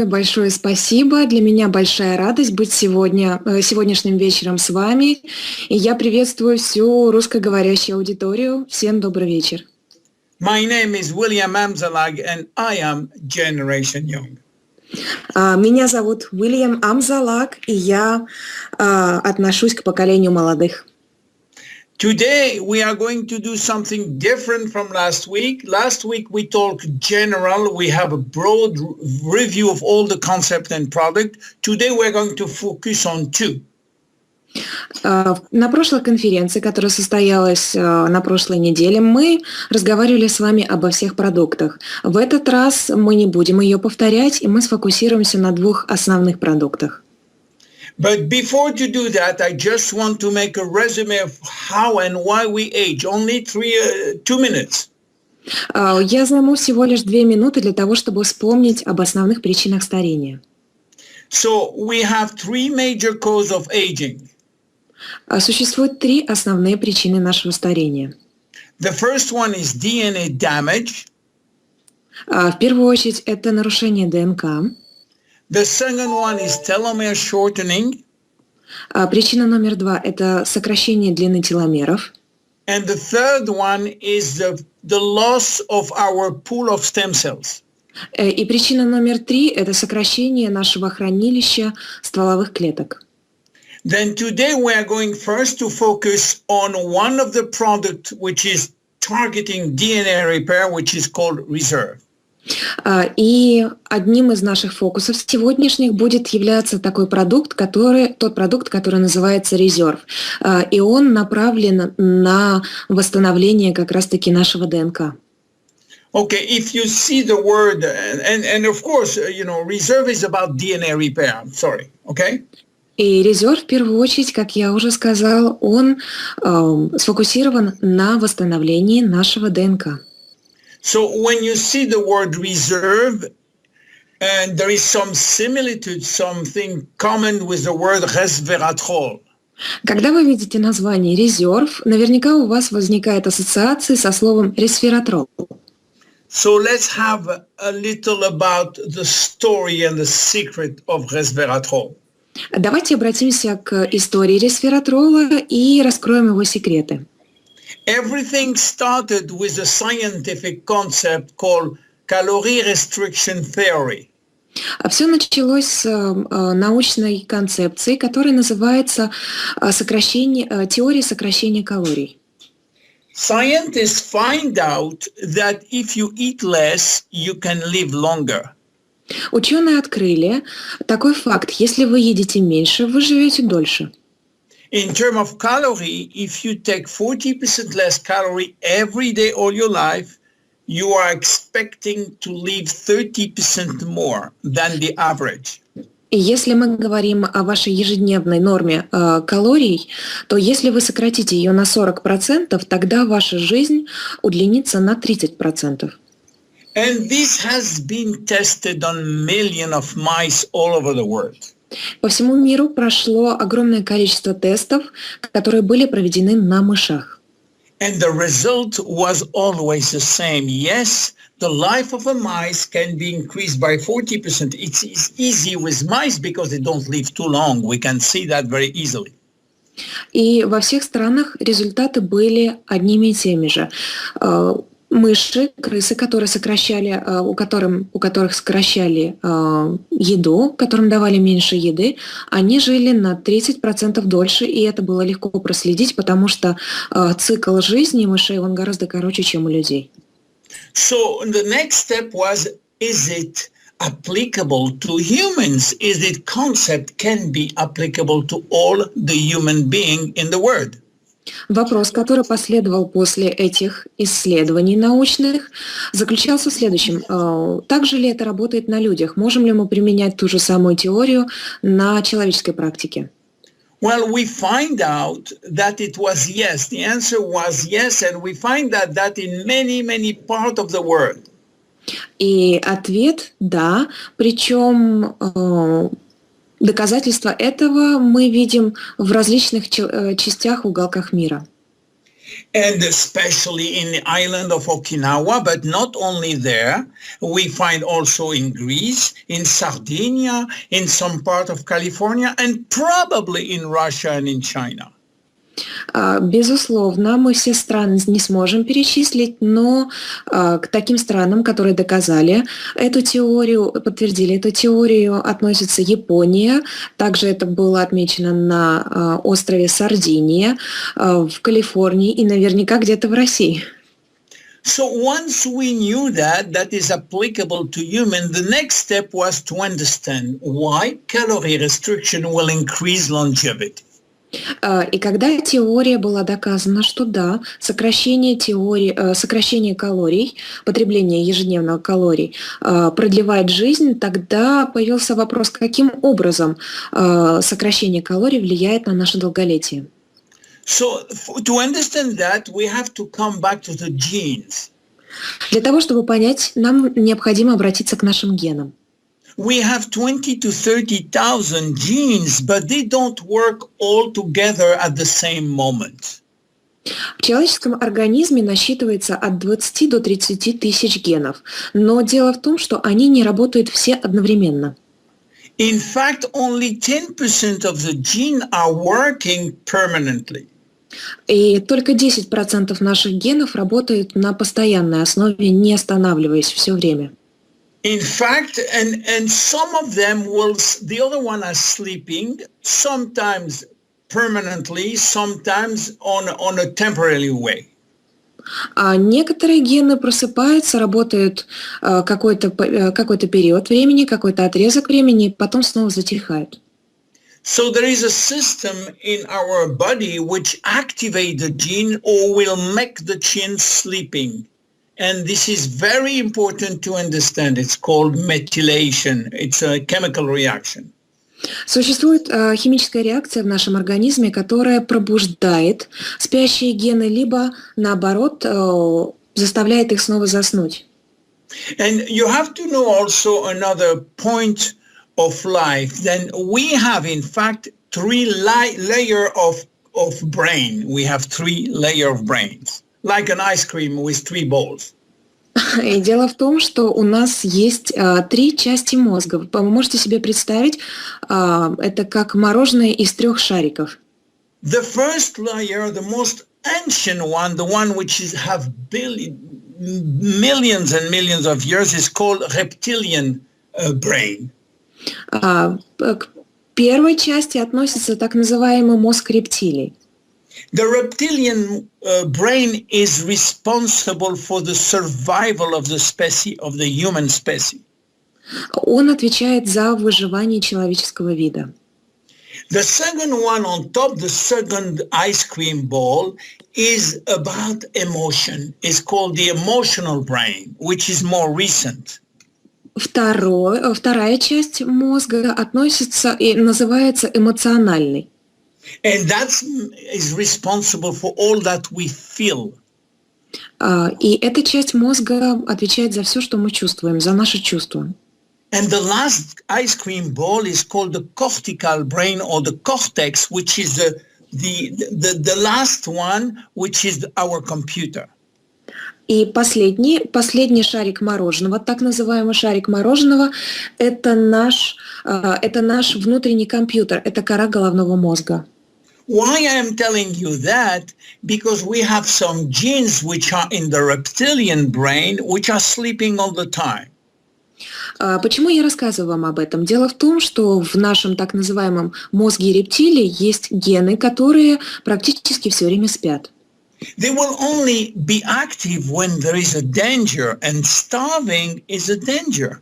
большое спасибо. Для меня большая радость быть сегодняшним вечером с вами. И я приветствую всю русскоговорящую аудиторию. Всем добрый вечер. My name is William Amzalag, and I am Generation Young. Меня зовут Уильям Амзалак, и я отношусь к поколению молодых. Today we are going to do something different from last week. Last week we talked general. We have a broad review of all the concept and product. Today we're going to focus on two. На прошлой конференции, которая состоялась на прошлой неделе, мы разговаривали с вами обо всех продуктах. В этот раз мы не будем ее повторять, и мы сфокусируемся на двух основных продуктах. But before to do that, I just want to make a resume of how and why we age. Only 2 minutes. Я займу всего лишь 2 минуты для того, чтобы вспомнить об основных причинах старения. So we have 3 major causes of aging. Существует 3 основные причины нашего старения. The first one is DNA damage. В первую очередь это нарушение ДНК. The second one is telomere shortening. Причина номер 2 – это сокращение длины теломеров. And the third one is the loss of our pool of stem cells. И причина номер 3 – это сокращение нашего хранилища стволовых клеток. Then today we are going first to focus on one of the products which is targeting DNA repair, which is called Reserve. И одним из наших фокусов сегодняшних будет являться тот продукт, который называется Reserve. И он направлен на восстановление как раз-таки нашего ДНК. Okay, if you see the word, and of course, you know, Reserve is about DNA repair. I'm sorry, okay? И Reserve, в первую очередь, как я уже сказал, он сфокусирован на восстановлении нашего ДНК. So when you see the word reserve, and there is some similitude, something common with the word resveratrol. Когда вы видите название Reserve, наверняка у вас возникает ассоциация со словом ресвератрол. So let's have a little about the story and the secret of resveratrol. Давайте обратимся к истории ресвератрола и раскроем его секреты. Everything started with a scientific concept called calorie restriction theory. Все началось с научной концепции, которая называется теория сокращения калорий. Scientists find out that if you eat less, you can live longer. Ученые открыли такой факт: если вы едите меньше, вы живете дольше. In terms of calorie, if you take 40% less calorie every day all your life, you are expecting to live 30% more than the average. И если мы говорим о вашей ежедневной норме калорий, то если вы сократите ее на 40%, тогда ваша жизнь удлинится на 30%. And this has been tested on millions of mice all over the world. По всему миру прошло огромное количество тестов, которые были проведены на мышах. And the result was always the same. Yes, the life of a mice can be increased by 40%. It's easy with mice because they don't live too long. We can see that very easily. И во всех странах результаты были одними и теми же. Мыши, крысы, которые сокращали, у которых сокращали еду, которым давали меньше еды, они жили на 30% дольше, и это было легко проследить, потому что цикл жизни мышей, он гораздо короче, чем у людей. So the next step was, is it applicable to humans? Is it concept can be applicable to all the human being in the world? Вопрос, который последовал после этих исследований научных, заключался в следующем. Также ли это работает на людях? Можем ли мы применять ту же самую теорию на человеческой практике? Well, we find out that it was yes. The answer was yes, and we find that in many parts of the world. И ответ – да, причем доказательства этого мы видим в различных частях, уголках мира. And especially in the island of Okinawa, but not only there, we find also in Greece, in Sardinia, in some part of California, and probably in Russia and in China. Безусловно, мы все страны не сможем перечислить, но к таким странам, которые доказали эту теорию, подтвердили эту теорию, относится Япония. Также это было отмечено на острове Сардиния, в Калифорнии и наверняка где-то в России. So once we knew that is applicable to humans, the next step was to understand why calorie restriction will increase longevity. И когда теория была доказана, что да, сокращение калорий, потребление ежедневного калорий продлевает жизнь, тогда появился вопрос, каким образом сокращение калорий влияет на наше долголетие. So to understand that, we have to come back to the genes. Для того, чтобы понять, нам необходимо обратиться к нашим генам. We have 20 to 30,000 genes, but they don't work all together at the same moment. В человеческом организме насчитывается от 20 до 30 тысяч генов, но дело в том, что они не работают все одновременно. In fact, only 10% of the genes are working permanently. И только 10% наших генов работают на постоянной основе, не останавливаясь все время. In fact, and some of them the other one are sleeping, sometimes permanently, sometimes on a temporary way. А некоторые гены просыпаются, работают какой-то период времени, какой-то отрезок времени, потом снова затихают. So there is a system in our body which activates the gene or will make the gene sleeping. And this is very important to understand. It's called methylation. It's a chemical reaction. Существует химическая реакция в нашем организме, которая пробуждает спящие гены, либо, наоборот, заставляет их снова заснуть. And you have to know also another point of life. Then we have, in fact, three layers of brain. We have three layers of brains. Like an ice cream with three balls. И дело в том, что у нас есть 3 части мозга. Вы можете себе представить, это как мороженое из 3 шариков. The first layer, the most ancient one, the one which have millions and millions of years, is called reptilian brain. К первой части относится так называемый мозг рептилий. The reptilian brain is responsible for the survival of the species, of the human species. Он отвечает за выживание человеческого вида. The second one on top, the second ice cream ball, is about emotion. It's called the emotional brain, which is more recent. Вторая часть мозга относится и называется эмоциональной. And that is responsible for all that we feel. И эта часть мозга отвечает за все, что мы чувствуем, за наши чувства. And the last ice cream ball is called the cortical brain or the cortex, which is the last one, which is our computer. И последний шарик мороженого, так называемый шарик мороженого, это наш внутренний компьютер, это кора головного мозга. Why I am telling you that? Because we have some genes which are in the reptilian brain, which are sleeping all the time. Почему я рассказываю вам об этом? Дело в том, что в нашем так называемом мозге рептилий есть гены, которые практически все время спят. They will only be active when there is a danger, and starving is a danger.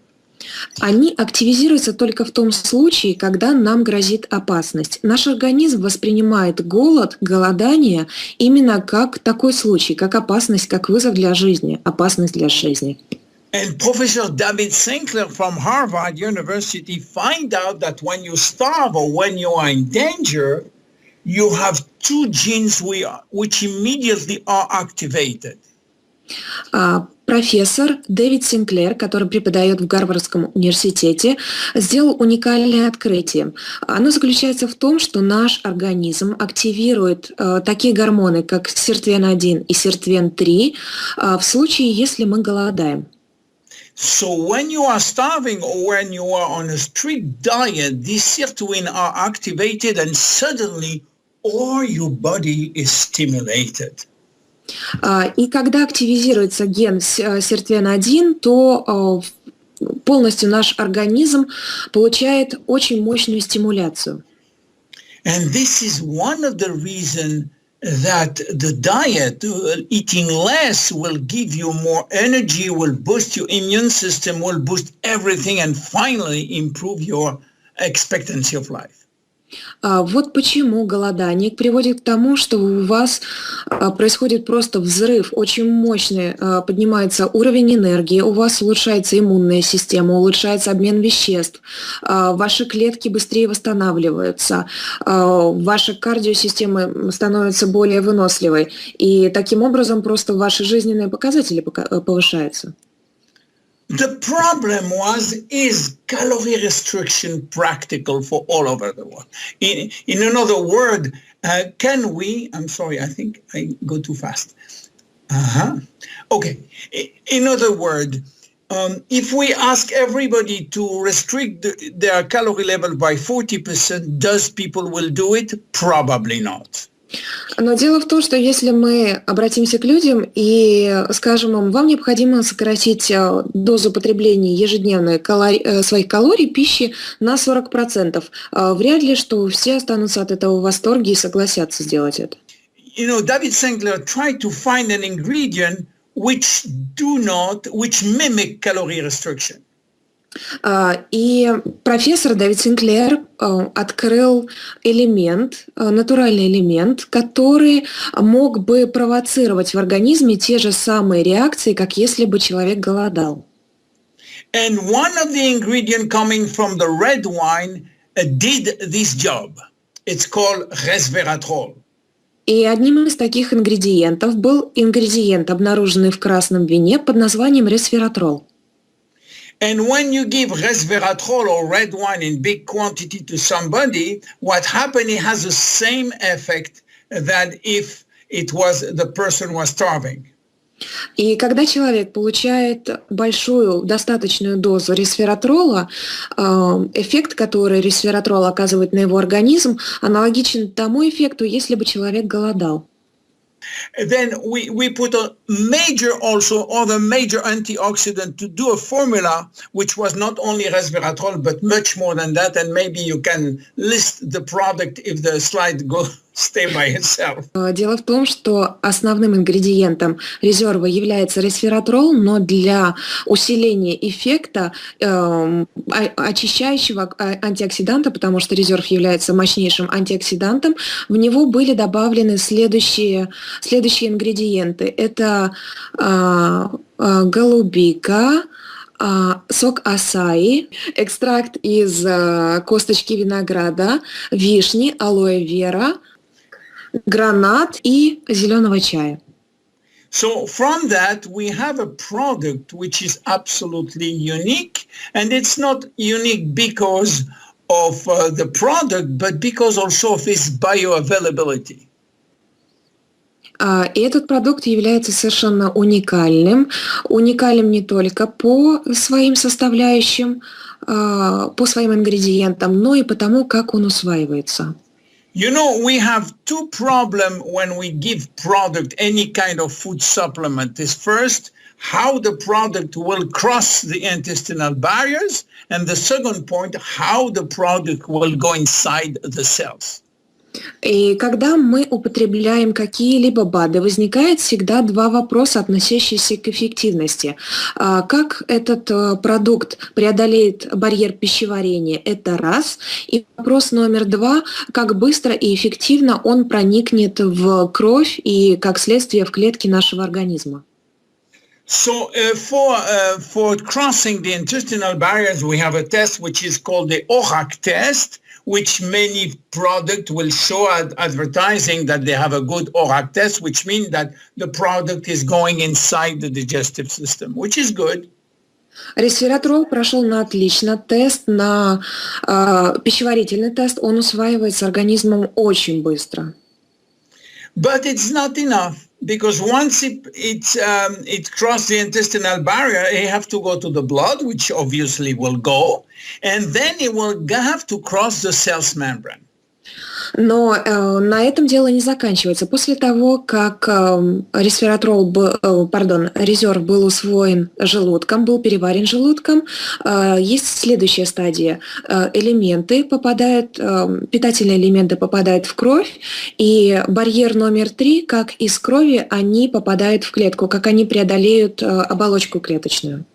Они активизируются только в том случае, когда нам грозит опасность. Наш организм воспринимает голодание именно как такой случай, как опасность, как вызов для жизни, опасность для жизни. And Professor David Sinclair from Harvard University find out that when you starve or when you are in danger, you have 2 genes which immediately are activated. профессор Дэвид Синклер, который преподает в Гарвардском университете, сделал уникальное открытие. Оно заключается в том, что наш организм активирует такие гормоны, как сиртвен-1 и сиртвен-3 в случае, если мы голодаем. So when you are starving or when you are on a strict diet, these sirtuin are activated and suddenly all your body is stimulated. И когда активизируется ген сиртвен-1, то полностью наш организм получает очень мощную стимуляцию. And this is one of the reasons that the diet, eating less, will give you more energy, will boost your immune system, will boost everything, and finally improve your expectancy of life. Вот почему голодание приводит к тому, что у вас происходит просто взрыв, очень мощный, поднимается уровень энергии, у вас улучшается иммунная система, улучшается обмен веществ, ваши клетки быстрее восстанавливаются, ваша кардиосистема становится более выносливой, и таким образом просто ваши жизненные показатели повышаются. The problem is calorie restriction practical for all over the world? In another word, can we, I'm sorry, I think I go too fast. Okay, in other words, if we ask everybody to restrict their calorie level by 40%, does people will do it? Probably not. Но дело в том, что если мы обратимся к людям и скажем им, вам необходимо сократить дозу потребления ежедневной своих калорий, пищи на 40%, вряд ли, что все останутся от этого в восторге и согласятся сделать это. You know, David Sinclair tried to find an ingredient which mimic calorie restriction. И профессор Дэвид Синклер открыл элемент, натуральный элемент, который мог бы провоцировать в организме те же самые реакции, как если бы человек голодал. And one of the ingredients coming from the red wine did this job. It's called resveratrol. И одним из таких ингредиентов был ингредиент, обнаруженный в красном вине под названием ресвератрол. And when you give resveratrol or red wine in big quantity to somebody, what happens, it has the same effect that if it was the person was starving. И когда человек получает большую, достаточную дозу ресвератрола, эффект, который ресвератрол оказывает на его организм, аналогичен тому эффекту, если бы человек голодал. Then we put a major also other major antioxidant to do a formula which was not only resveratrol but much more than that, and maybe you can list the product if the slide stay by itself. Дело в том, что основным ингредиентом резерва является ресвератрол, но для усиления эффекта очищающего антиоксиданта, потому что резерв является мощнейшим антиоксидантом, в него были добавлены следующие ингредиенты. Это голубика, сок асаи, экстракт из косточки винограда, вишни, алоэ вера, гранат и зеленого чая. So from that we have a product which is absolutely unique, and it's not unique because of the product, but because also of its bioavailability. И этот продукт является совершенно уникальным не только по своим составляющим, по своим ингредиентам, но и потому, как он усваивается. You know, we have two problems when we give product any kind of food supplement. Is first, how the product will cross the intestinal barriers, and the second point, how the product will go inside the cells. И когда мы употребляем какие-либо БАДы, возникает всегда два вопроса, относящиеся к эффективности. Как этот продукт преодолеет барьер пищеварения, это раз. И вопрос номер два, как быстро и эффективно он проникнет в кровь и, как следствие, в клетки нашего организма. So for crossing the intestinal barriers, we have a test which is called the ORAC test, which many products will show advertising that they have a good ORAC test, which means that the product is going inside the digestive system, which is good. Ресвератрол прошел на отлично. Тест на пищеварительный тест, он усваивается организмом очень быстро. But it's not enough, because once it crossed the intestinal barrier, it have to go to the blood, which obviously will go, and then it will have to cross the cell's membrane. Но на этом дело не заканчивается. После того, как резерв был усвоен желудком, был переварен желудком, есть следующая стадия. Питательные элементы попадают в кровь, и барьер номер 3, как из крови, они попадают в клетку, как они преодолеют оболочку клеточную.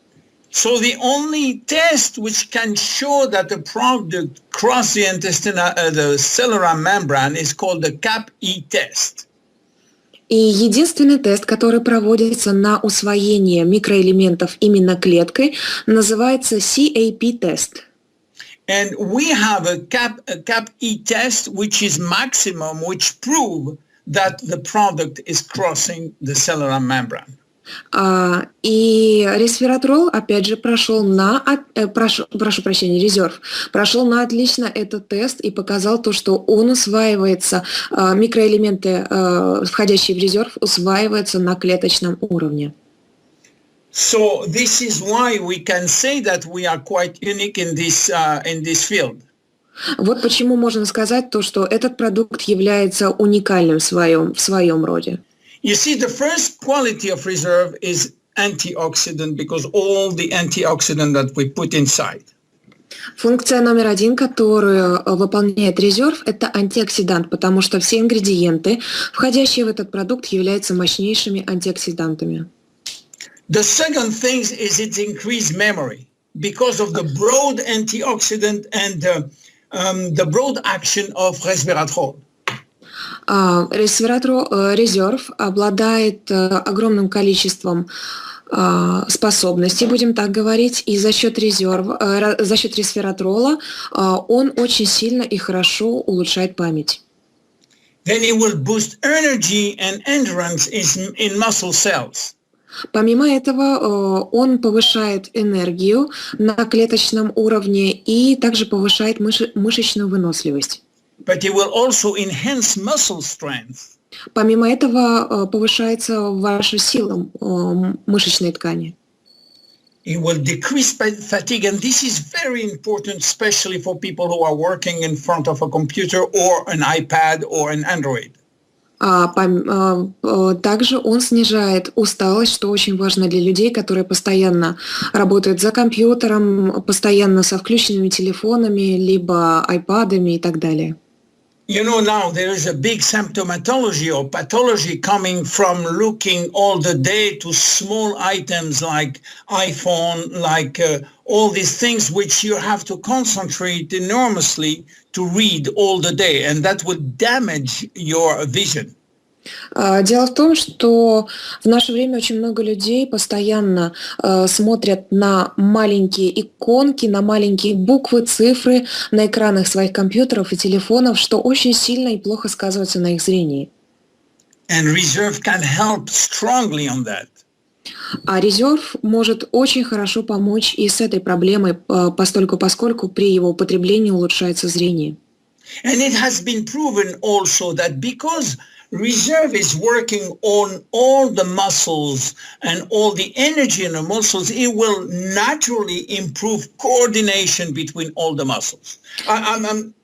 So the only test which can show that the product crossed the cellular membrane is called the CAP-E test. И единственный тест, который проводится на усвоение микроэлементов именно клеткой, называется CAP-тест. And we have a CAP-E test which is maximum, which prove that the product is crossing the cellular membrane. И ресвератрол, опять же, резерв прошел на отлично этот тест и показал то, что он усваивается, микроэлементы, входящие в резерв, усваиваются на клеточном уровне. So this is why we can say that we are quite unique in this field. Вот почему можно сказать то, что этот продукт является уникальным в своем роде. You see, the first quality of reserve is antioxidant, because all the antioxidant that we put inside. Функция номер 1, которую выполняет резерв, это антиоксидант, потому что все ингредиенты, входящие в этот продукт, являются мощнейшими антиоксидантами. The second thing is its increased memory, because of the broad antioxidant and the broad action of resveratrol. Резерв обладает огромным количеством способностей, будем так говорить, и за счет ресвератрола он очень сильно и хорошо улучшает память. Then it will boost energy and endurance in muscle cells. Помимо этого, он повышает энергию на клеточном уровне и также повышает мышечную выносливость. But it will also enhance muscle strength. Помимо этого, повышается ваша сила мышечной ткани. It will decrease fatigue, and this is very important, especially for people who are working in front of a computer or an iPad or an Android. Также он снижает усталость, что очень важно для людей, которые постоянно работают за компьютером, постоянно со включенными телефонами, либо айпадами и так далее. You know, now there is a big symptomatology or pathology coming from looking all the day to small items like iPhone, like all these things which you have to concentrate enormously to read all the day, and that would damage your vision. Дело в том, что в наше время очень много людей постоянно смотрят на маленькие иконки, на маленькие буквы, цифры на экранах своих компьютеров и телефонов, что очень сильно и плохо сказывается на их зрении. And Reserve can help strongly on that. А резерв может очень хорошо помочь и с этой проблемой, поскольку при его употреблении улучшается зрение. And it has been proven also that because Reserve is working on all the muscles and all the energy in the muscles, it will naturally improve coordination between all the muscles. I'm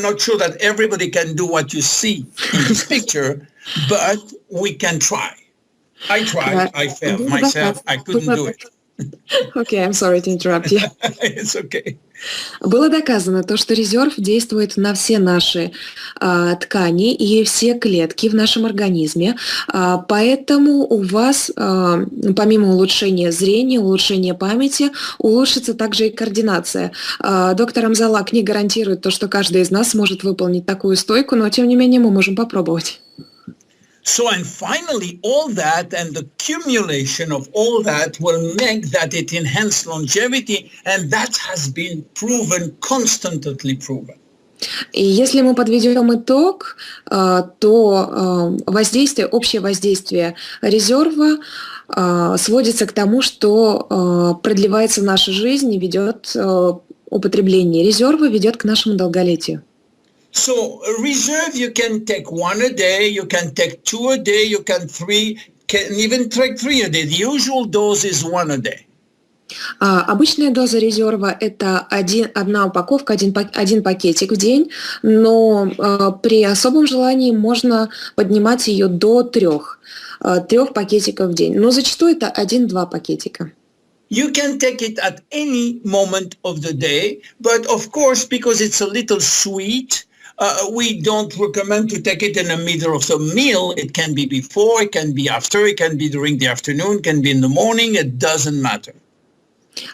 not sure that everybody can do what you see in this picture, but we can try. I tried, I failed myself, I couldn't do it. Okay, I'm sorry to interrupt you. It's okay. Было доказано то, что резерв действует на все наши ткани и все клетки в нашем организме, поэтому у вас, помимо улучшения зрения, улучшения памяти, улучшится также и координация. Доктор Амзалак не гарантирует то, что каждый из нас сможет выполнить такую стойку, но тем не менее мы можем попробовать. So, and finally, all that and the accumulation of all that will make that it enhance longevity, and that has been proven, constantly proven. И если мы подведем итог, то общее воздействие резерва сводится к тому, что продлевается наша жизнь и употребление резерва ведет к нашему долголетию. So reserve you can take 1 a day, you can take 2 a day, you can even take 3 a day. The usual dose is 1 a day. Обычная доза резерва – это одна упаковка, один пакетик в день, но при особом желании можно поднимать ее до 3 пакетиков в день. Но зачастую это 1-2 пакетика. You can take it at any moment of the day, but of course, because it's a little sweet, we don't recommend to take it in the middle of the meal. It can be before, it can be after, it can be during the afternoon, it can be in the morning, it doesn't matter.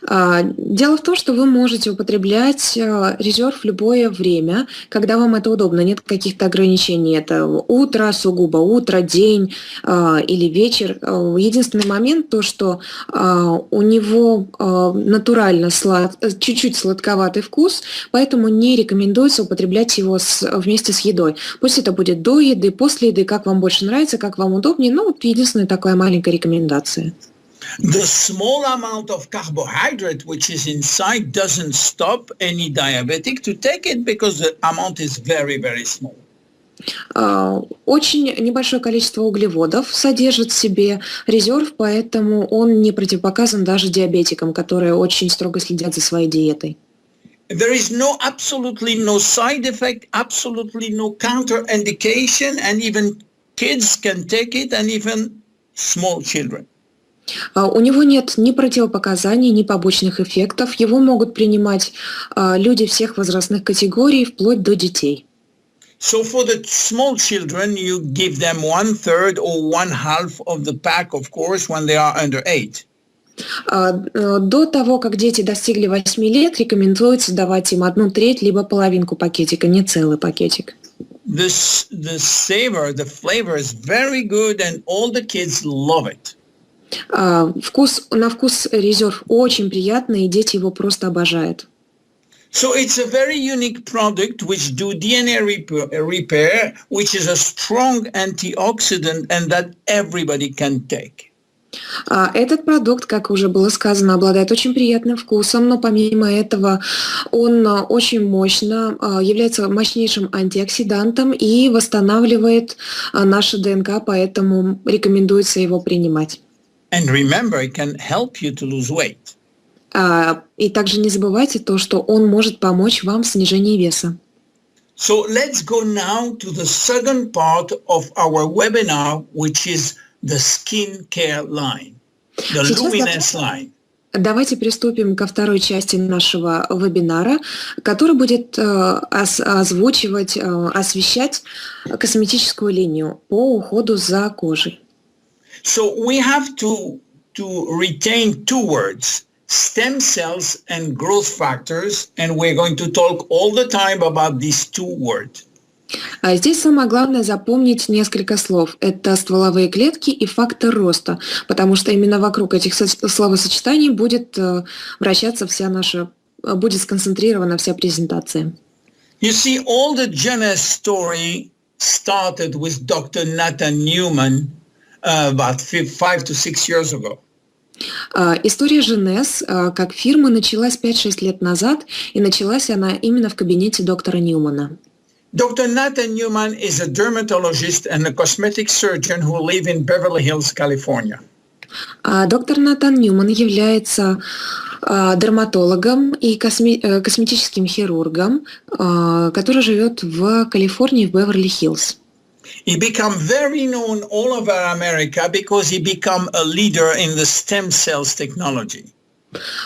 Дело в том, что вы можете употреблять резерв в любое время, когда вам это удобно, нет каких-то ограничений. Это утро, сугубо утро, день или вечер. Единственный момент то, что у него натурально чуть-чуть сладковатый вкус, поэтому не рекомендуется употреблять его вместе с едой. Пусть это будет до еды, после еды, как вам больше нравится, как вам удобнее. Ну, вот единственная такая маленькая рекомендация. The small amount of carbohydrate which is inside doesn't stop any diabetic to take it because the amount is very, very small. Очень небольшое количество углеводов содержит в себе резерв, поэтому он не противопоказан даже диабетикам, которые очень строго следят за своей диетой. There is absolutely no side effect, absolutely no counterindication, and even kids can take it, and even small children. У него нет ни противопоказаний, ни побочных эффектов. Его могут принимать люди всех возрастных категорий, вплоть до детей. So for the small children, you give them 1/3 or 1/2 of the pack, of course, when they are under 8. До того, как дети достигли 8 лет, рекомендуется давать им 1/3, либо половинку пакетика, не целый пакетик. The flavor is very good, and all the kids love it. На вкус резерв очень приятный, и дети его просто обожают. So it's a very unique product which do DNA repair, which is a strong antioxidant, and that everybody can take. Этот продукт, как уже было сказано, обладает очень приятным вкусом, но помимо этого он очень мощно является мощнейшим антиоксидантом и восстанавливает наше ДНК, поэтому рекомендуется его принимать. And remember, it can help you to lose weight. И также не забывайте то, что он может помочь вам в снижении веса. So let's go now to the second part of our webinar, which is the skincare line, the Luminesce line. Давайте приступим ко второй части нашего вебинара, который будет освещать косметическую линию по уходу за кожей. So we have to retain 2 words, stem cells and growth factors, and we're going to talk all the time about these 2 words. Здесь самое главное запомнить несколько слов. Это стволовые клетки и фактор роста, потому что именно вокруг этих словосочетаний будет будет сконцентрирована вся презентация. You see, all the Jeunesse story started with Dr. Nathan Newman about 5 to 6 years ago. История Jeunesse как фирмы началась 5-6 лет назад, и началась она именно в кабинете доктора Ньюмана. Dr. Nathan Newman is a dermatologist and a cosmetic surgeon who live in Beverly Hills, California. Доктор Натан Ньюман является дерматологом и косметическим хирургом, который живет в Калифорнии, в Беверли-Хиллз. He became very known all over America because he became a leader in the stem cells technology.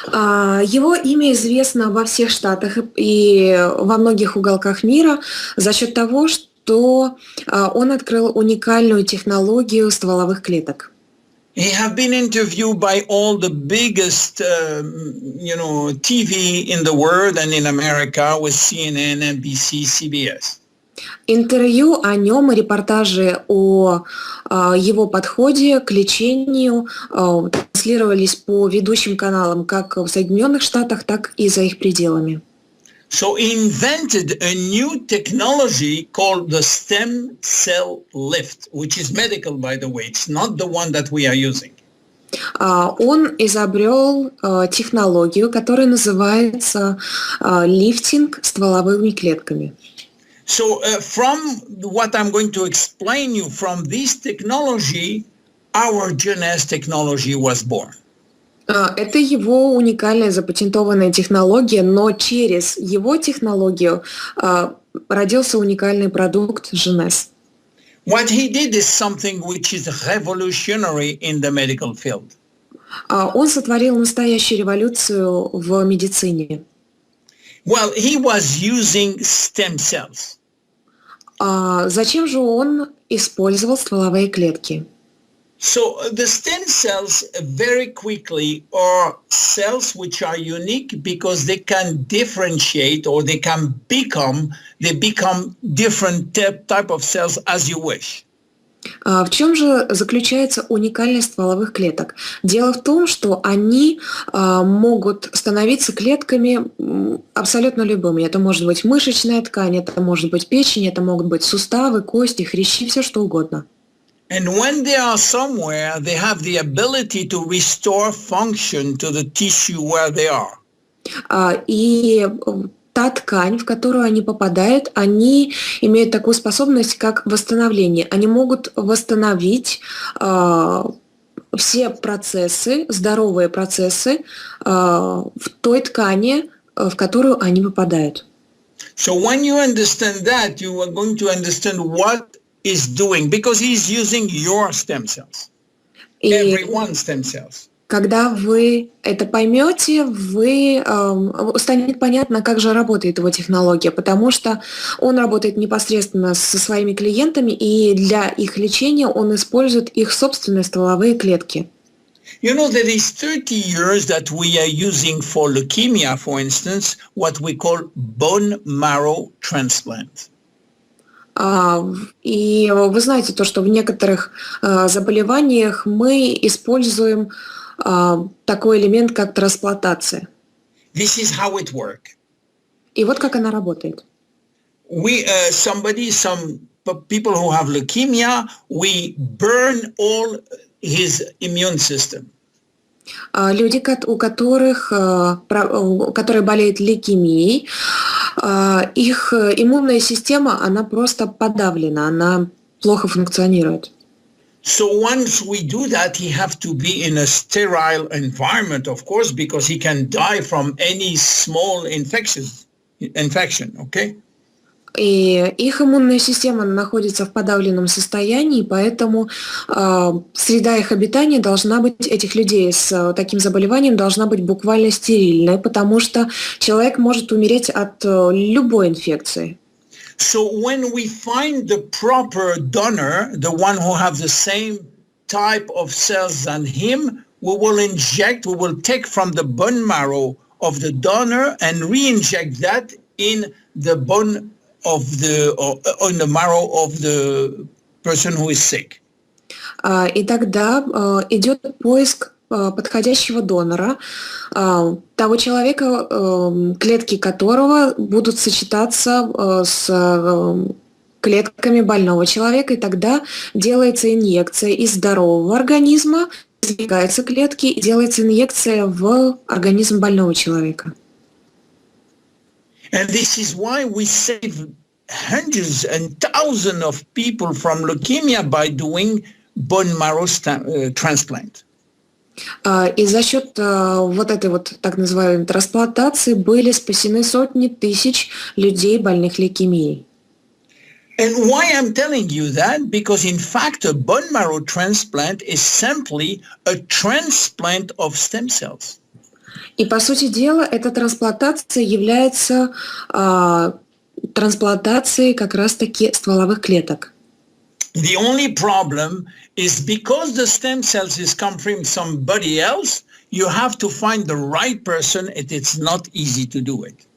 Его имя известно во всех штатах и во многих уголках мира за счет того, что он открыл уникальную технологию стволовых клеток. He have been interviewed by all the biggest, TV in the world and in America with CNN, NBC, CBS. Интервью о нем и репортажи о его подходе к лечению транслировались по ведущим каналам как в Соединенных Штатах, так и за их пределами. So he invented a new technology called the stem cell lift, which is medical, by the way. It's not the one that we are using. Он изобрел технологию, которая называется лифтинг стволовыми клетками. So from what I'm going to explain you, from this technology, our Jeunesse technology was born. Это его уникальная запатентованная технология, но через его технологию родился уникальный продукт Jeunesse. What he did is something which is revolutionary in the medical field. Он сотворил настоящую революцию в медицине. Well, he was using stem cells. Зачем же он использовал стволовые клетки? So the stem cells very quickly are cells which are unique because they can differentiate or they become different type of cells as you wish. В чем же заключается уникальность стволовых клеток? Дело в том, что они могут становиться клетками абсолютно любыми. Это может быть мышечная ткань, это может быть печень, это могут быть суставы, кости, хрящи, все что угодно. And when they are somewhere, they have the ability to restore function to the tissue where they are. И та ткань, в которую они попадают, они имеют такую способность, как восстановление. Они могут восстановить все процессы, здоровые процессы в той ткани, в которую они попадают. So when you understand that, you are going to understand what is doing, because he's using your stem cells, everyone's stem cells. Когда вы это поймете, станет понятно, как же работает его технология, потому что он работает непосредственно со своими клиентами, и для их лечения он использует их собственные стволовые клетки. You know, there is 30 years that we are using for leukemia, for instance, what we call bone marrow transplant. И вы знаете то, что в некоторых заболеваниях мы используем такой элемент, как трансплантация. This is how it works. И вот как она работает. Some people who have leukemia, we burn all his immune system. Люди, которые болеют лейкемией, их иммунная система, она просто подавлена, она плохо функционирует. So once we do that, he have to be in a sterile environment, of course, because he can die from any small infection, okay? И их иммунная система находится в подавленном состоянии, поэтому среда их обитания должна быть, этих людей с таким заболеванием, должна быть буквально стерильной, потому что человек может умереть от любой инфекции. So when we find the proper donor, the one who have the same type of cells than him, we will take from the bone marrow of the donor and re-inject that in the bone on the marrow of the person who is sick. И тогда идет поиск подходящего донора, того человека, клетки которого будут сочетаться с клетками больного человека, и тогда делается инъекция из здорового организма, извлекаются клетки и делается инъекция в организм больного человека. And this is why we save hundreds and thousands of people from leukemia by doing bone marrow transplant. И за счет вот этой вот так называемой трансплантации были спасены сотни тысяч людей, больных лейкемией. And why I'm telling you that? Because in fact, a bone marrow transplant is simply a transplant of stem cells. И по сути дела, эта трансплантация является трансплантацией как раз-таки стволовых клеток. The only problem is because the stem cells is come from somebody else, you have to find the right person, and it's not easy to do it.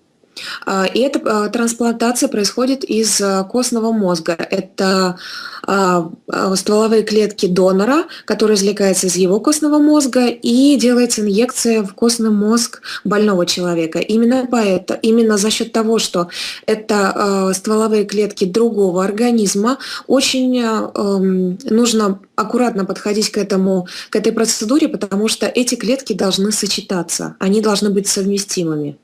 И эта трансплантация происходит из костного мозга. Это стволовые клетки донора, которые извлекаются из его костного мозга, и делается инъекция в костный мозг больного человека. Именно за счет того, что это стволовые клетки другого организма, очень нужно аккуратно подходить к этой процедуре, потому что эти клетки должны сочетаться, они должны быть совместимыми.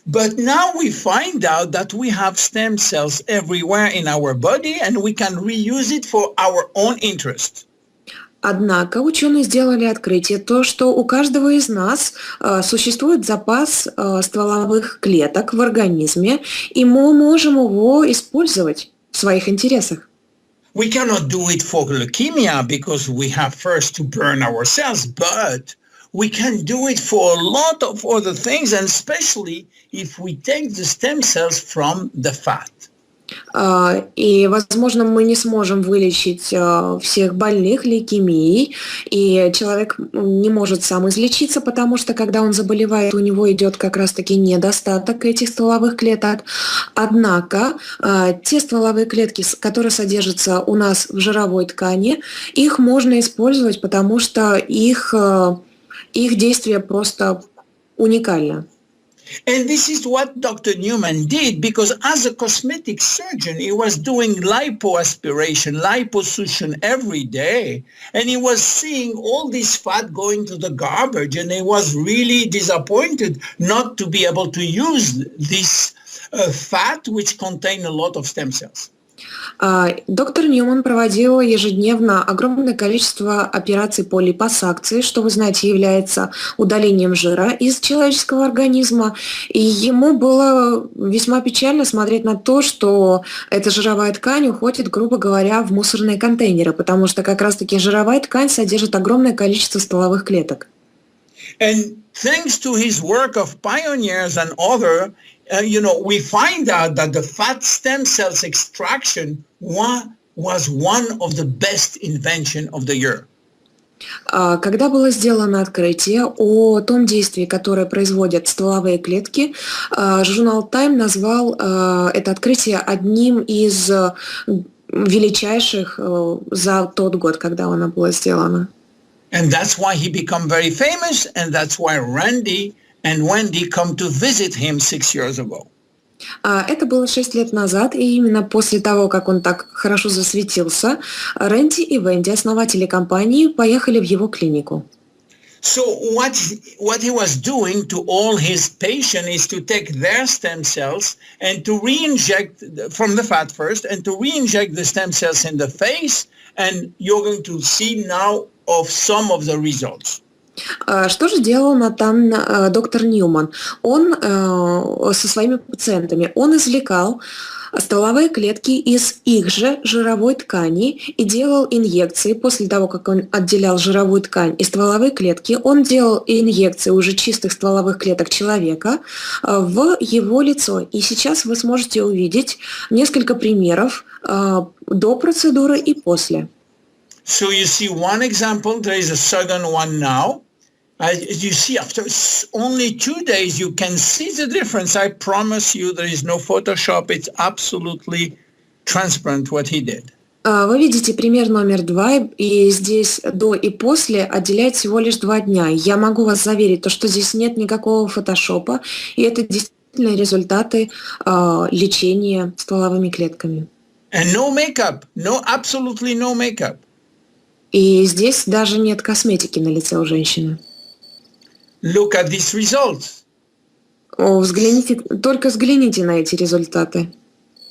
But now we find out that we have stem cells everywhere in our body and we can reuse it for our own interest. Однако ученые сделали открытие, то, что у каждого из нас существует запас стволовых клеток в организме, и мы можем его использовать в своих интересах. We cannot do it for leukemia because we have first to burn our cells, but we can do it for a lot of other things, and especially if we take the stem cells from the fat. И, возможно, мы не сможем вылечить всех больных лейкемией, и человек не может сам излечиться, потому что, когда он заболевает, у него идет как раз-таки недостаток этих стволовых клеток. Однако те стволовые клетки, которые содержатся у нас в жировой ткани, их можно использовать, потому что их действие просто уникально. And this is what Dr. Newman did, because as a cosmetic surgeon, he was doing lipoaspiration, liposuction every day, and he was seeing all this fat going to the garbage, and he was really disappointed not to be able to use this fat, which contain a lot of stem cells. Доктор Ньюман проводил ежедневно огромное количество операций по липосакции, что, вы знаете, является удалением жира из человеческого организма. И ему было весьма печально смотреть на то, что эта жировая ткань уходит, грубо говоря, в мусорные контейнеры, потому что как раз-таки жировая ткань содержит огромное количество стволовых клеток. And thanks to his work of pioneers and other, we find out that the fat stem cells extraction was one of the best invention of the year. Когда было сделано открытие о том действии, которое производят стволовые клетки, журнал Time назвал это открытие одним из величайших за тот год, когда оно было сделано. And that's why he became very famous, and that's why Randy and Wendy come to visit him 6 years ago. Это было 6 лет назад, и именно после того, как он так хорошо засветился, Рэнди и Венди, основатели компании, поехали в его клинику. So what he was doing to all his patients is to take their stem cells and to re-inject from the fat first, and to re-inject the stem cells in the face, and you're going to see now of some of the results. Что же делал там доктор Ньюман? Он со своими пациентами, он извлекал стволовые клетки из их же жировой ткани и делал инъекции. После того, как он отделял жировую ткань и стволовые клетки, он делал инъекции уже чистых стволовых клеток человека в его лицо. И сейчас вы сможете увидеть несколько примеров до процедуры и после. So you see one example, there is a second one now. You see, after only 2 days, you can see the difference. I promise you, there is no Photoshop. It's absolutely transparent what he did. Вы видите пример номер 2, и здесь до и после отделяет всего лишь 2 дня. Я могу вас заверить, что здесь нет никакого фотошопа, и это действительно результаты лечения стволовыми клетками. And no makeup, absolutely no makeup. И здесь даже нет косметики на лице у женщины. Look at these results. Только взгляните на эти результаты.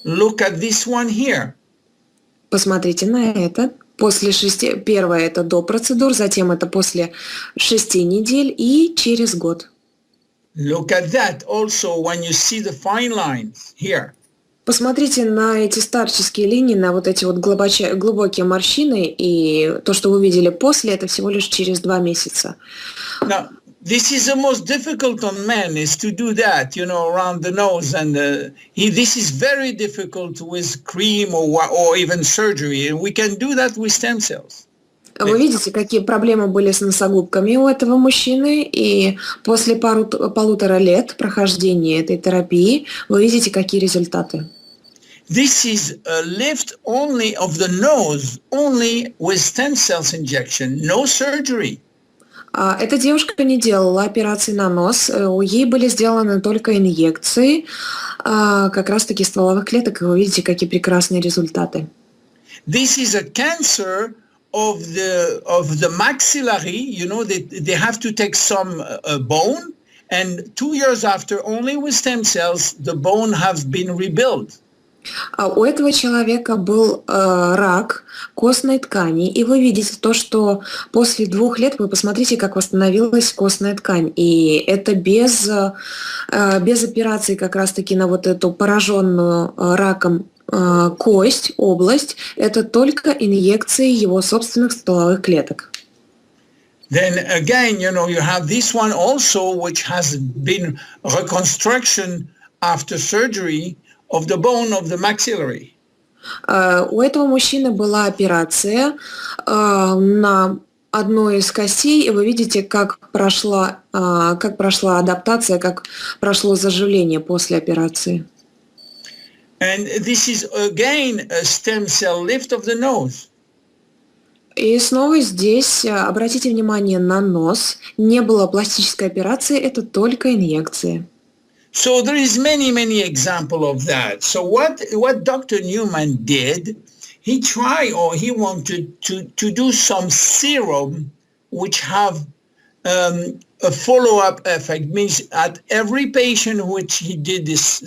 Look at this one here. Посмотрите на это. Первое это до процедур, затем это после 6 недель и через год. Look at that also when you see the fine lines here. Посмотрите на эти старческие линии, на вот эти вот глубокие морщины, и то, что вы видели после, это всего лишь через 2 месяца. Now, this is the most difficult on men, is to do that, around the nose, and this is very difficult with cream or even surgery, and we can do that with stem cells. Вы видите, какие проблемы были с носогубками у этого мужчины, и после полутора лет прохождения этой терапии вы видите, какие результаты. This is a lift only of the nose, only with stem cells injection, no surgery. Эта девушка не делала операции на нос, ей были сделаны только инъекции, как раз-таки стволовых клеток, и вы видите, какие прекрасные результаты. This is a cancer of the maxillary. You know, they have to take some bone, and 2 years after, only with stem cells, the bone has been rebuilt. У этого человека был рак костной ткани, и вы видите то, что после 2 лет, вы посмотрите, как восстановилась костная ткань, и это без операции как раз-таки на вот эту пораженную раком кость, область, это только инъекции его собственных стволовых клеток. Then again, you know, you have this one also, which has been reconstruction after surgery of the bone of the maxillary. У этого мужчины была операция на одной из костей, и вы видите, как прошла адаптация, как прошло заживление после операции. And this is again a stem cell lift of the nose. И снова здесь обратите внимание на нос. Не было пластической операции, это только инъекции. So there is many examples of that. So what Dr. Newman did, he tried or he wanted to do some serum which have a follow-up effect. Means at every patient which he did this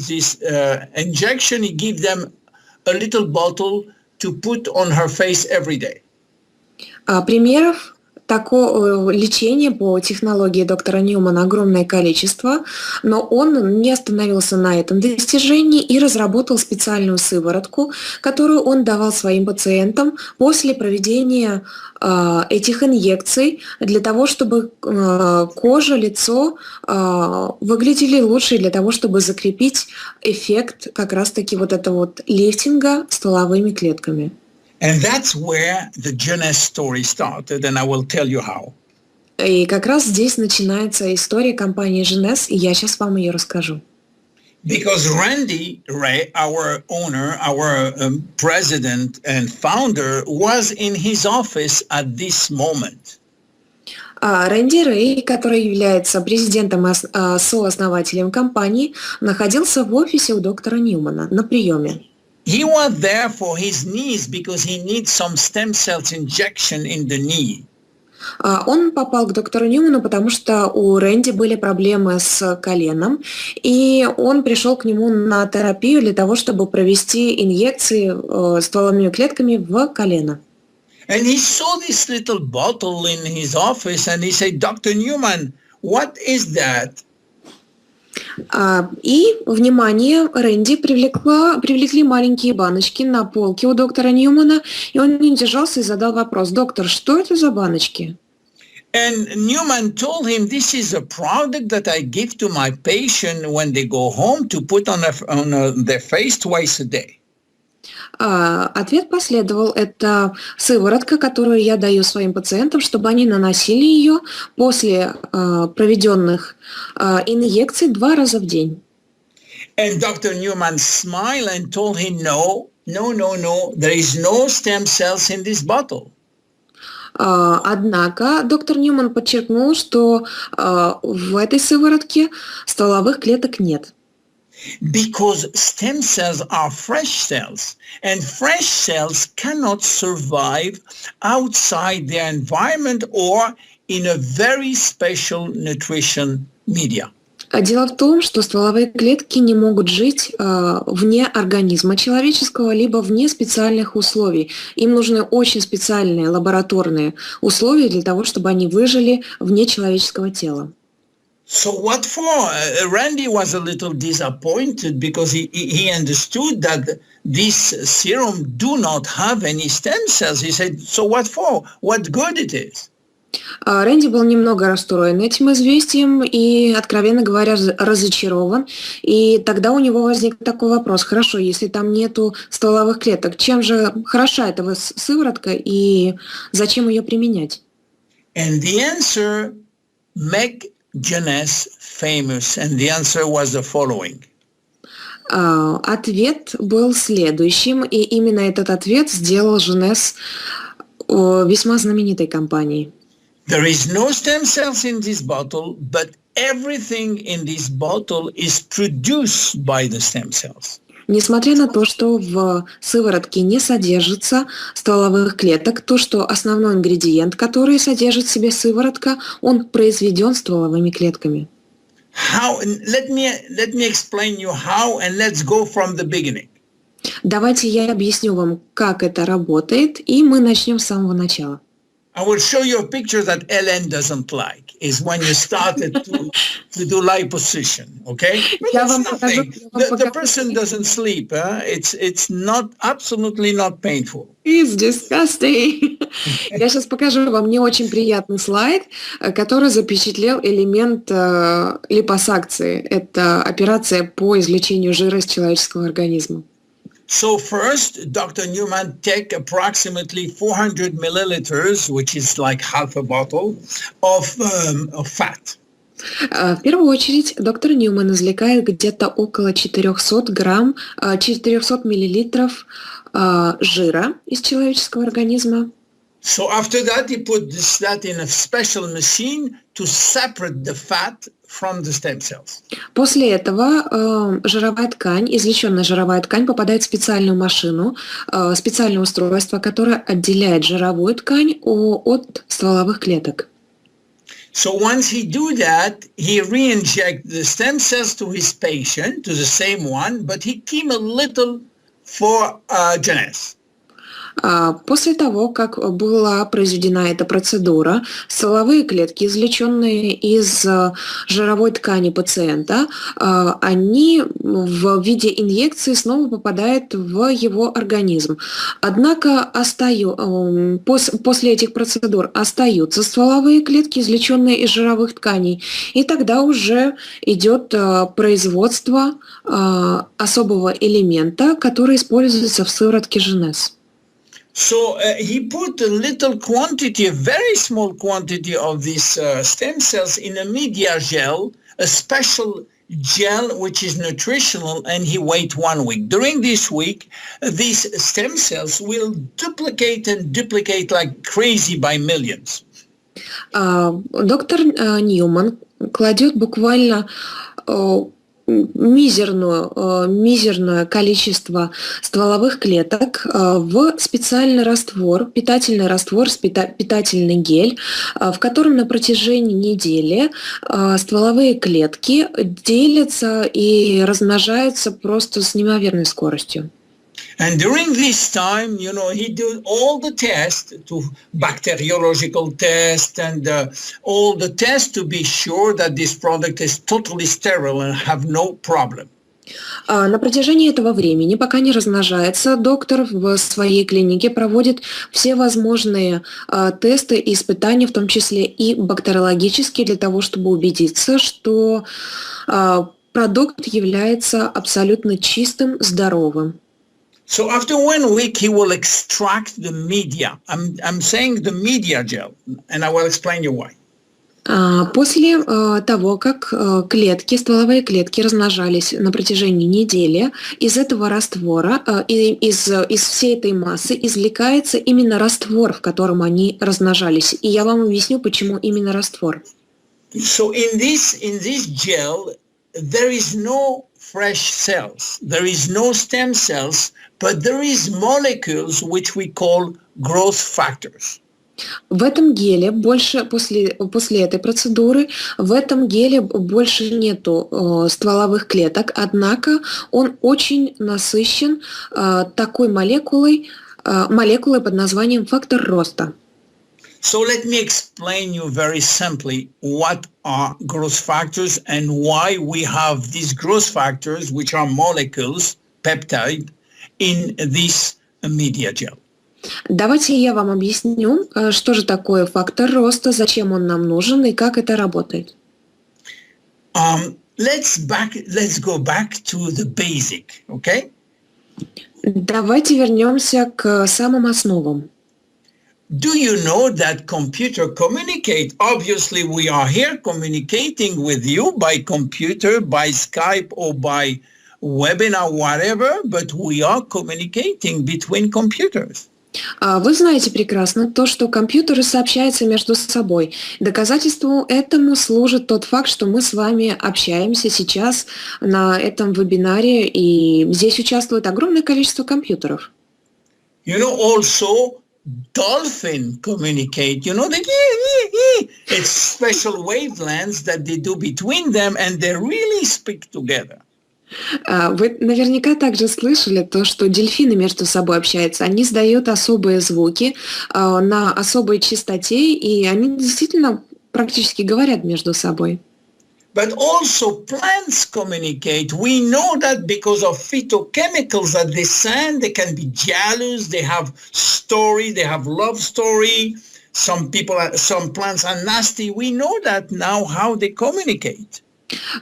injection, he gave them a little bottle to put on her face every day. Примеров такого лечения по технологии доктора Ньюмана огромное количество, но он не остановился на этом достижении и разработал специальную сыворотку, которую он давал своим пациентам после проведения этих инъекций для того, чтобы кожа, лицо выглядели лучше, для того, чтобы закрепить эффект как раз-таки вот этого вот лифтинга стволовыми клетками. And that's where the Jeunesse story started, and I will tell you how. И как раз здесь начинается история компании Jeunesse, и я сейчас вам ее расскажу. Because Randy Ray, our owner, our president and founder, was in his office at this moment. Рэнди Рэй, который является президентом и сооснователем компании, находился в офисе у доктора Ньюмана на приеме. He was there for his knees because he needs some stem cells injection in the knee. Он попал к доктору Ньюману, потому что у Рэнди были проблемы с коленом, и он пришел к нему на терапию для того, чтобы провести инъекции стволовыми клетками в колено. And he saw this little bottle in his office and he said, Dr. Newman, what is that? И внимание Рэнди привлекли маленькие баночки на полке у доктора Ньюмана, и он не удержался и задал вопрос: «Доктор, что это за баночки?» And Newman told him, this is a product that I give to my patient when they go home to put on their face twice a day. Ответ последовал: это сыворотка, которую я даю своим пациентам, чтобы они наносили ее после проведенных инъекций 2 раза в день. And Dr. Newman smiled and told him, no, there is no stem cells in this bottle. Однако доктор Ньюман подчеркнул, что в этой сыворотке стволовых клеток нет. Because stem cells are fresh cells, and fresh cells cannot survive outside their environment or in a very special nutrition media. Дело в том, что стволовые клетки не могут жить вне организма человеческого, либо вне специальных условий. Им нужны очень специальные лабораторные условия для того, чтобы они выжили вне человеческого тела. So what for? Randy was a little disappointed because he understood that this serum do not have any stem cells. He said, so what for? What good it is? Рэнди был немного расстроен этим известием и, откровенно говоря, разочарован. И тогда у него возник такой вопрос: хорошо, если там нету стволовых клеток, чем же хороша эта сыворотка и зачем ее применять? And the answer make Jeunesse famous, and the answer was the following. Ответ был следующим, и именно этот ответ сделал Jeunesse весьма знаменитой компанией. There is no stem cells in this bottle, but everything in this bottle is produced by the stem cells. Несмотря на то, что в сыворотке не содержится стволовых клеток, то, что основной ингредиент, который содержит в себе сыворотка, он произведен стволовыми клетками. Let me explain you how, and let's go from the beginning. Давайте я объясню вам, как это работает, и мы начнем с самого начала. I will show you a picture that Ellen doesn't like, is when you started to do liposuction, okay? It's nothing. The person doesn't sleep. It's not, absolutely not painful. It's disgusting. Я сейчас покажу вам не очень приятный слайд, который запечатлел элемент липосакции. Это операция по извлечению жира из человеческого организма. So first, Dr. Newman take approximately 400 milliliters, which is like half a bottle, of fat. В первую очередь доктор Ньюман извлекает где-то около 400 миллилитров жира из человеческого организма. So after that, he put that in a special machine to separate the fat from the stem cells. После этого жировая ткань, извлеченная жировая ткань, попадает в специальную машину, специальное устройство, которое отделяет жировую ткань от стволовых клеток. So once he do that, he re-inject the stem cells to his patient, to the same one, but he keep a little for Jeunesse. После того, как была произведена эта процедура, стволовые клетки, извлеченные из жировой ткани пациента, они в виде инъекции снова попадают в его организм. Однако после этих процедур остаются стволовые клетки, извлеченные из жировых тканей, и тогда уже идет производство особого элемента, который используется в сыворотке Jeunesse. So he put a little quantity, a very small quantity of these stem cells in a media gel, a special gel which is nutritional, and he wait 1 week. During this week, these stem cells will duplicate and duplicate like crazy by millions. Доктор Ньюман кладет буквально мизерное количество стволовых клеток в специальный раствор, питательный раствор, питательный гель, в котором на протяжении недели стволовые клетки делятся и размножаются просто с неимоверной скоростью. And during this time, you know, he did all the tests, to bacteriological tests and all the tests to be sure that this product is totally sterile and have no problem. На протяжении этого времени, пока не размножается, доктор в своей клинике проводит все возможные тесты и испытания, в том числе и бактериологические, для того, чтобы убедиться, что продукт является абсолютно чистым, здоровым. So after 1 week, he will extract the media. I'm saying the media gel, and I will explain you why. После того, как стволовые клетки размножались на протяжении недели, из этого раствора, из всей этой массы извлекается именно раствор, в котором они размножались. И я вам объясню, почему именно раствор. So in this gel, there is no fresh cells, there is no stem cells, but there is molecules which we call growth factors. В этом геле после этой процедуры в этом геле больше нету стволовых клеток, однако он очень насыщен такой молекулой под названием фактор роста. So let me explain you very simply what are growth factors and why we have these growth factors, which are molecules, peptide, in this media gel. Давайте я вам объясню, что же такое фактор роста, зачем он нам нужен и как это работает. Let's go back to the basic, okay? Давайте вернемся к самым основам. Do you know that computer communicate? Obviously, we are here communicating with you by computer, by Skype, or by webinar, whatever, but we are communicating between computers. Вы знаете прекрасно то, что компьютеры сообщаются между собой. Доказательством этому служит тот факт, что мы с вами общаемся сейчас на этом вебинаре, и здесь участвует огромное количество компьютеров. You know, also, dolphins communicate. You know, it's special wavelengths that they do between them, and they really speak together. Вы наверняка также слышали то, что дельфины между собой общаются. Они издают особые звуки на особой частоте, и они действительно практически говорят между собой. But also plants communicate. We know that because of phytochemicals that they send, they can be jealous, they have story, they have love story. Some plants are nasty. We know that now how they communicate.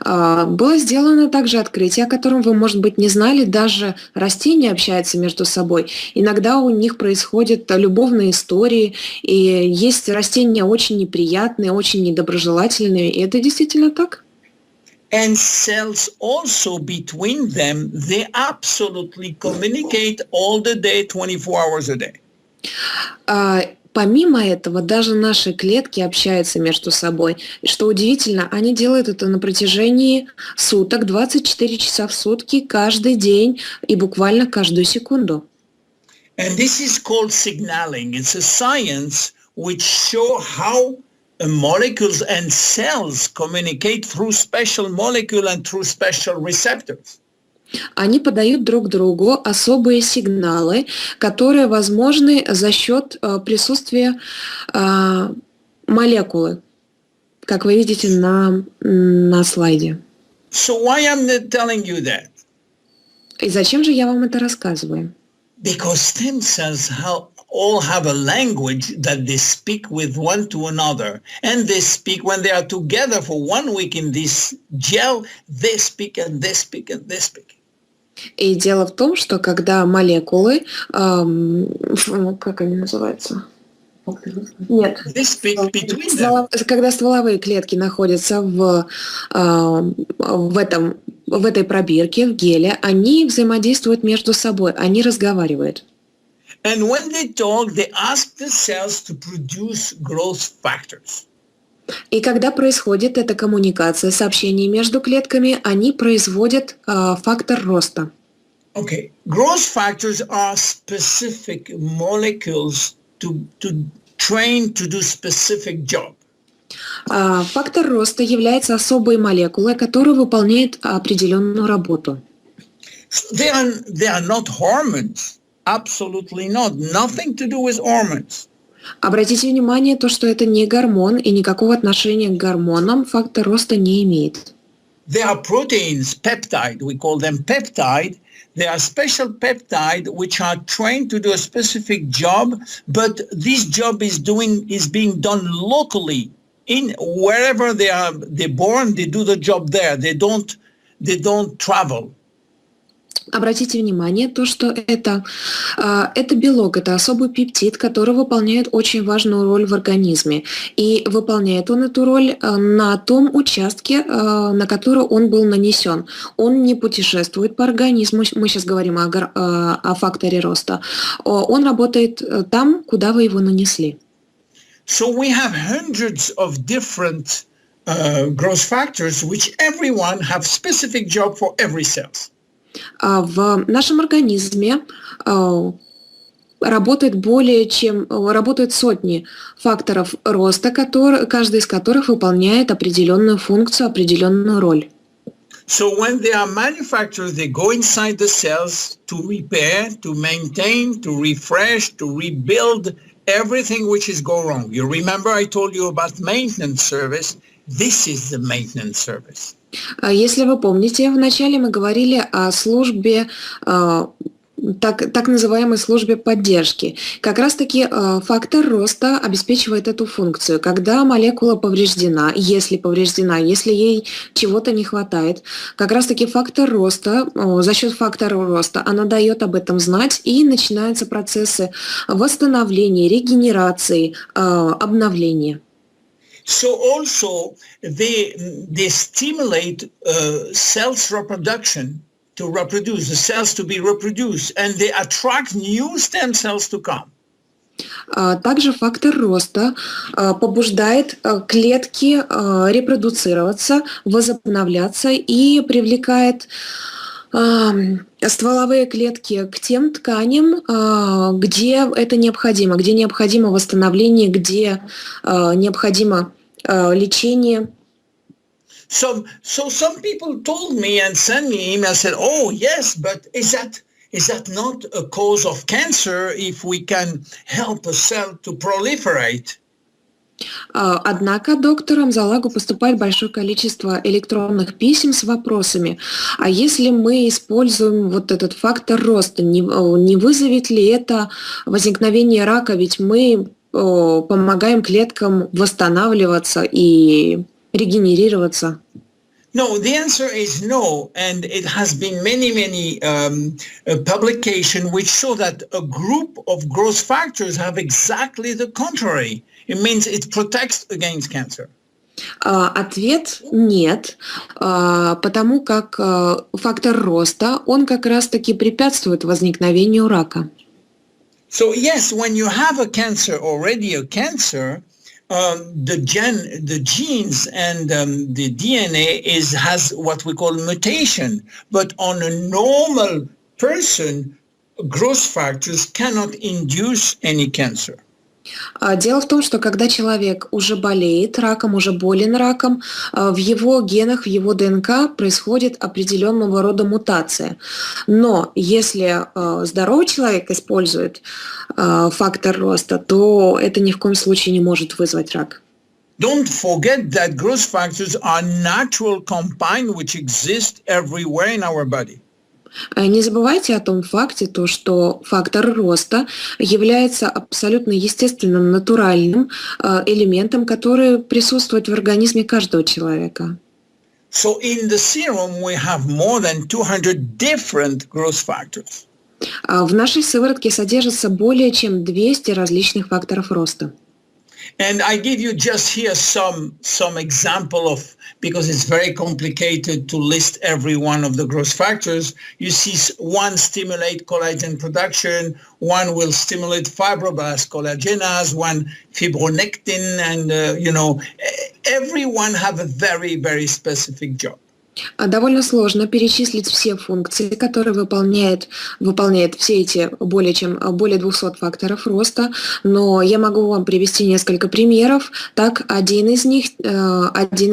Было сделано также открытие, о котором вы, может быть, не знали. Даже растения общаются между собой. Иногда у них происходят любовные истории, и есть растения очень неприятные, очень недоброжелательные, и это действительно так. And cells also between them, they absolutely communicate all the day, 24 hours a day. Помимо этого, даже наши клетки общаются между собой. И что удивительно, они делают это на протяжении суток, 24 часа в сутки, каждый день и буквально каждую секунду. And this is called signaling. It's a science which shows how molecules and cells communicate through special molecule and through special receptors. Они подают друг другу особые сигналы, которые возможны за счет присутствия молекулы, как вы видите на слайде. So why am I telling you that? И зачем же я вам это рассказываю? Because stem cells all have a language that they speak with one to another, and they speak when they are together for 1 week in this gel. They speak and they speak and they speak. И дело в том, что когда молекулы, как они называются? Нет. Когда стволовые клетки находятся в этой пробирке, в геле, они взаимодействуют между собой, они разговаривают. And when they talk, they ask the cells to produce growth factors. И когда происходит эта коммуникация, сообщение между клетками, они производят фактор роста. Okay. Growth factors are specific molecules to train to do specific job. Фактор роста является особой молекулой, которая выполняет определенную работу. They are not hormones. Absolutely not. Nothing to do with hormones. Обратите внимание, то, что это не гормон и никакого отношения к гормонам фактор роста не имеет. They are proteins, peptide. We call them peptide. They are special peptide which are trained to do a specific job, but this job is being done locally. In wherever they're born, they do the job there. They don't travel. Обратите внимание, то, что это белок, это особый пептид, который выполняет очень важную роль в организме. И выполняет он эту роль на том участке, на который он был нанесен. Он не путешествует по организму, мы сейчас говорим о факторе роста. Он работает там, куда вы его нанесли. So we have hundreds of different growth factors, which everyone have specific job for every cell. В нашем организме работают сотни факторов роста, каждый из которых выполняет определенную функцию, определенную роль. So when they are manufactured, they go inside the cells to repair, to maintain, to refresh, to rebuild everything which is go wrong. You remember I told you about maintenance service. This is the maintenance service. Если вы помните, вначале мы говорили о службе так называемой службе поддержки. Как раз-таки фактор роста обеспечивает эту функцию. Когда молекула повреждена, если ей чего-то не хватает, как раз-таки фактор роста, за счет фактора роста она дает об этом знать, и начинаются процессы восстановления, регенерации, обновления. So also they stimulate cells reproduction to reproduce, the cells to be reproduced, and they attract new stem cells to come. Также фактор роста побуждает клетки репродуцироваться, возобновляться и привлекает стволовые клетки к тем тканям, где это необходимо, где необходимо восстановление, где необходимо лечение. So some people told me and sent me email, said, "Oh yes, but is that not a cause of cancer if we can help a cell to proliferate?" Однако доктору Амзалагу поступает большое количество электронных писем с вопросами: а если мы используем вот этот фактор роста, не вызовет ли это возникновение рака? Ведь мы помогаем клеткам восстанавливаться и регенерироваться. No, the answer is no, and it has been many publications which show that a group of growth factors have exactly the contrary. It means it protects against cancer. Ответ нет, потому как фактор роста, он как раз-таки препятствует возникновению рака. So yes, when you have a cancer, already a cancer, the genes and the DNA has what we call mutation, but on a normal person, growth factors cannot induce any cancer. Дело в том, что когда человек уже болеет раком, уже болен раком, в его генах, в его ДНК происходит определенного рода мутация. Но если здоровый человек использует фактор роста, то это ни в коем случае не может вызвать рак. Don't forget that growth factors are natural compounds which exist everywhere in our body. Не забывайте о том факте, что фактор роста является абсолютно естественным, натуральным элементом, который присутствует в организме каждого человека. So in the serum we have more than 200 different growth factors. В нашей сыворотке содержится более чем 200 различных факторов роста. And I give you just here some example of, because it's very complicated to list every one of the growth factors. You see one stimulate collagen production, one will stimulate fibroblast collagenase, one fibronectin, and every one have a very specific job. Довольно сложно перечислить все функции, которые выполняет все эти более 200 факторов роста, но я могу вам привести несколько примеров. Так, один из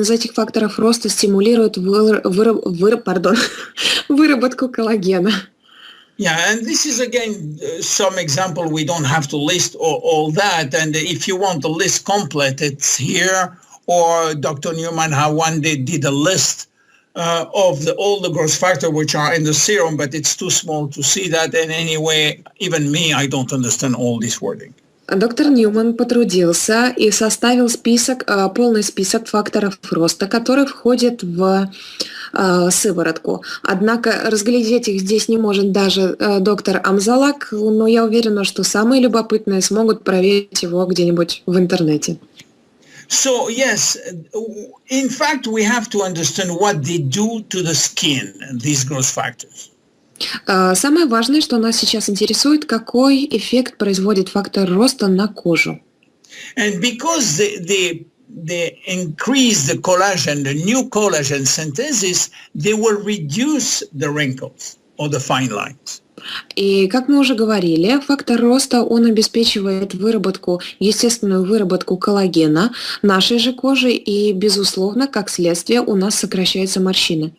этих факторов роста стимулирует выработку коллагена. Yeah, and this is again some example. We don't have to list all that, and if you want the list complete, it's here. Or Dr. Newman, how one day did a list of all the growth factors which are in the serum, but it's too small to see that. And anyway, even me, I don't understand all this wording. Доктор Ньюман потрудился и составил полный список факторов роста, которые входят в сыворотку. Однако разглядеть их здесь не может даже доктор Амзалак, но я уверена, что самые любопытные смогут проверить его где-нибудь в интернете. So yes, in fact, we have to understand what they do to the skin, these growth factors. Самое важное, что нас сейчас интересует, какой эффект производит фактор роста на кожу. And because they increase the collagen, the new collagen synthesis, they will reduce the wrinkles or the fine lines. И, как мы уже говорили, фактор роста, он обеспечивает естественную выработку коллагена нашей же кожи, и, безусловно, как следствие, у нас сокращаются морщины.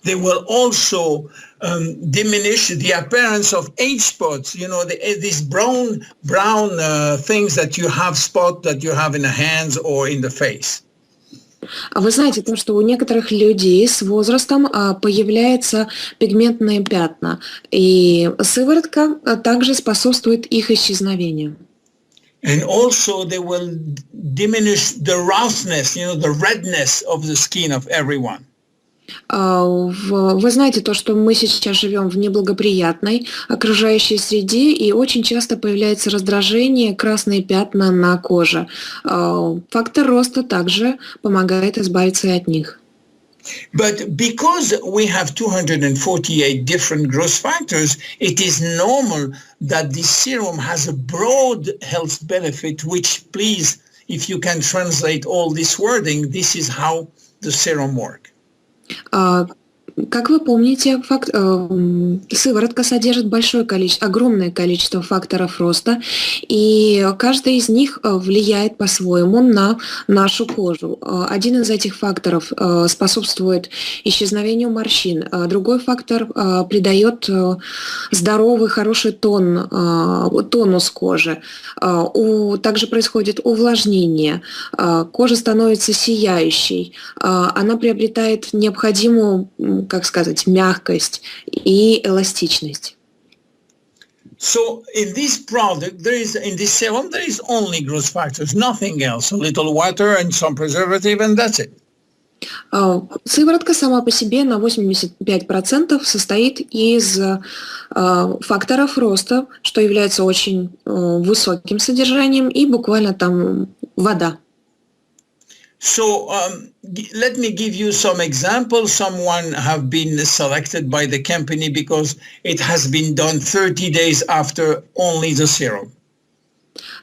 They will also diminish the appearance of age spots. These brown things that you have in the hands or in the face. А вы знаете то, что у некоторых людей с возрастом появляются пигментные пятна, и сыворотка также способствует их исчезновению. And also they will diminish the roughness, the redness of the skin of everyone. Вы знаете то, что мы сейчас живем в неблагоприятной окружающей среде, и очень часто появляется раздражение, красные пятна на коже. Фактор роста также помогает избавиться и от них. But because we have 248 different growth factors, it is normal that this serum has a broad health benefit, which, please, if you can translate all this wording, this is how the serum works. Как вы помните, сыворотка содержит огромное количество факторов роста, и каждый из них влияет по-своему на нашу кожу. Один из этих факторов способствует исчезновению морщин, другой фактор придает здоровый, хороший тонус кожи. Также происходит увлажнение, кожа становится сияющей, она приобретает необходимую, как сказать, мягкость и эластичность. So in this product, in this serum, there is only growth factors, nothing else. A little water and some preservative, and that's it. Сыворотка сама по себе на 85% состоит из факторов роста, что является очень высоким содержанием, и буквально там вода. So let me give you some examples. Someone have been selected by the company because it has been done 30 days after only the serum.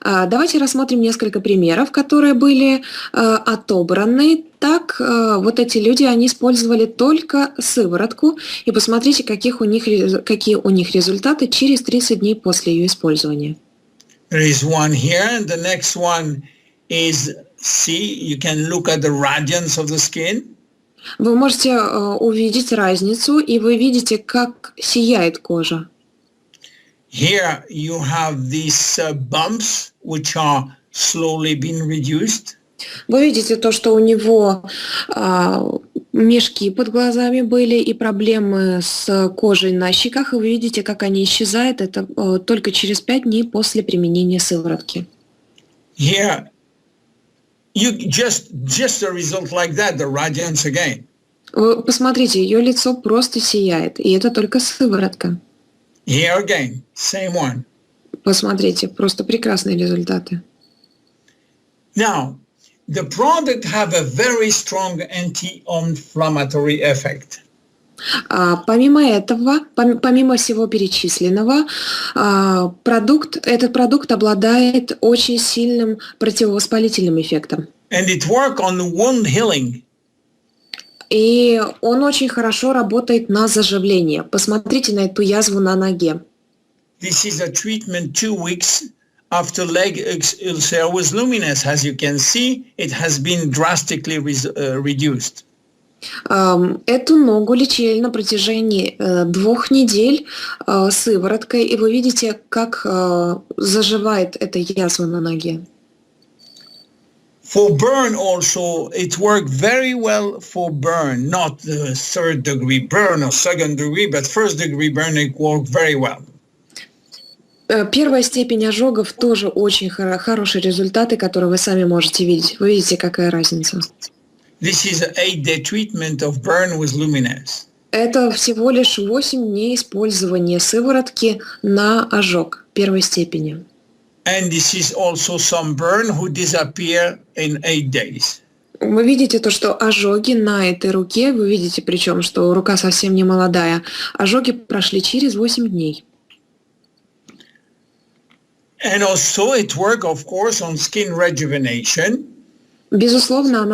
Давайте рассмотрим несколько примеров, которые были отобраны. Так, вот эти люди, они использовали только сыворотку, и посмотрите, какие у них результаты через 30 дней после ее использования. There is one here, and the next one is, see, you can look at the radiance of the skin. Вы можете увидеть разницу, и вы видите, как сияет кожа. Here you have these bumps, which are slowly being reduced. Вы видите то, что у него мешки под глазами были и проблемы с кожей на щеках, и вы видите, как они исчезают. Это только через 5 дней после применения сыворотки. Here, you just a result like that, the radiance again. Вы посмотрите, ее лицо просто сияет, и это только сыворотка. Here again, same one. Посмотрите, просто прекрасные результаты. Now, the product have a very strong anti-inflammatory effect. Помимо этого, помимо всего перечисленного, этот продукт обладает очень сильным противовоспалительным эффектом. And it work on wound healing. И он очень хорошо работает на заживление. Посмотрите на эту язву на ноге. This is a treatment 2 weeks after leg ulcer with Luminesce. As you can see, it has been drastically reduced. Эту ногу лечили на протяжении 2 недель сывороткой, и вы видите, как заживает эта язва на ноге. For burn also, it worked very well for burn, not the 3rd degree burn or 2nd degree, but 1st degree burn, it worked very well. Первая степень ожогов тоже очень хорошие результаты, которые вы сами можете видеть. Вы видите, какая разница. This is an 8-day treatment of burn with Luminesce. Это всего лишь 8 дней использования сыворотки на ожог первой степени. And this is also some burn who disappear in 8 days. Вы видите то, что ожоги на этой руке, вы видите причем, что рука совсем не молодая, ожоги прошли через 8 дней. And also it works, of course, on skin rejuvenation. Безусловно,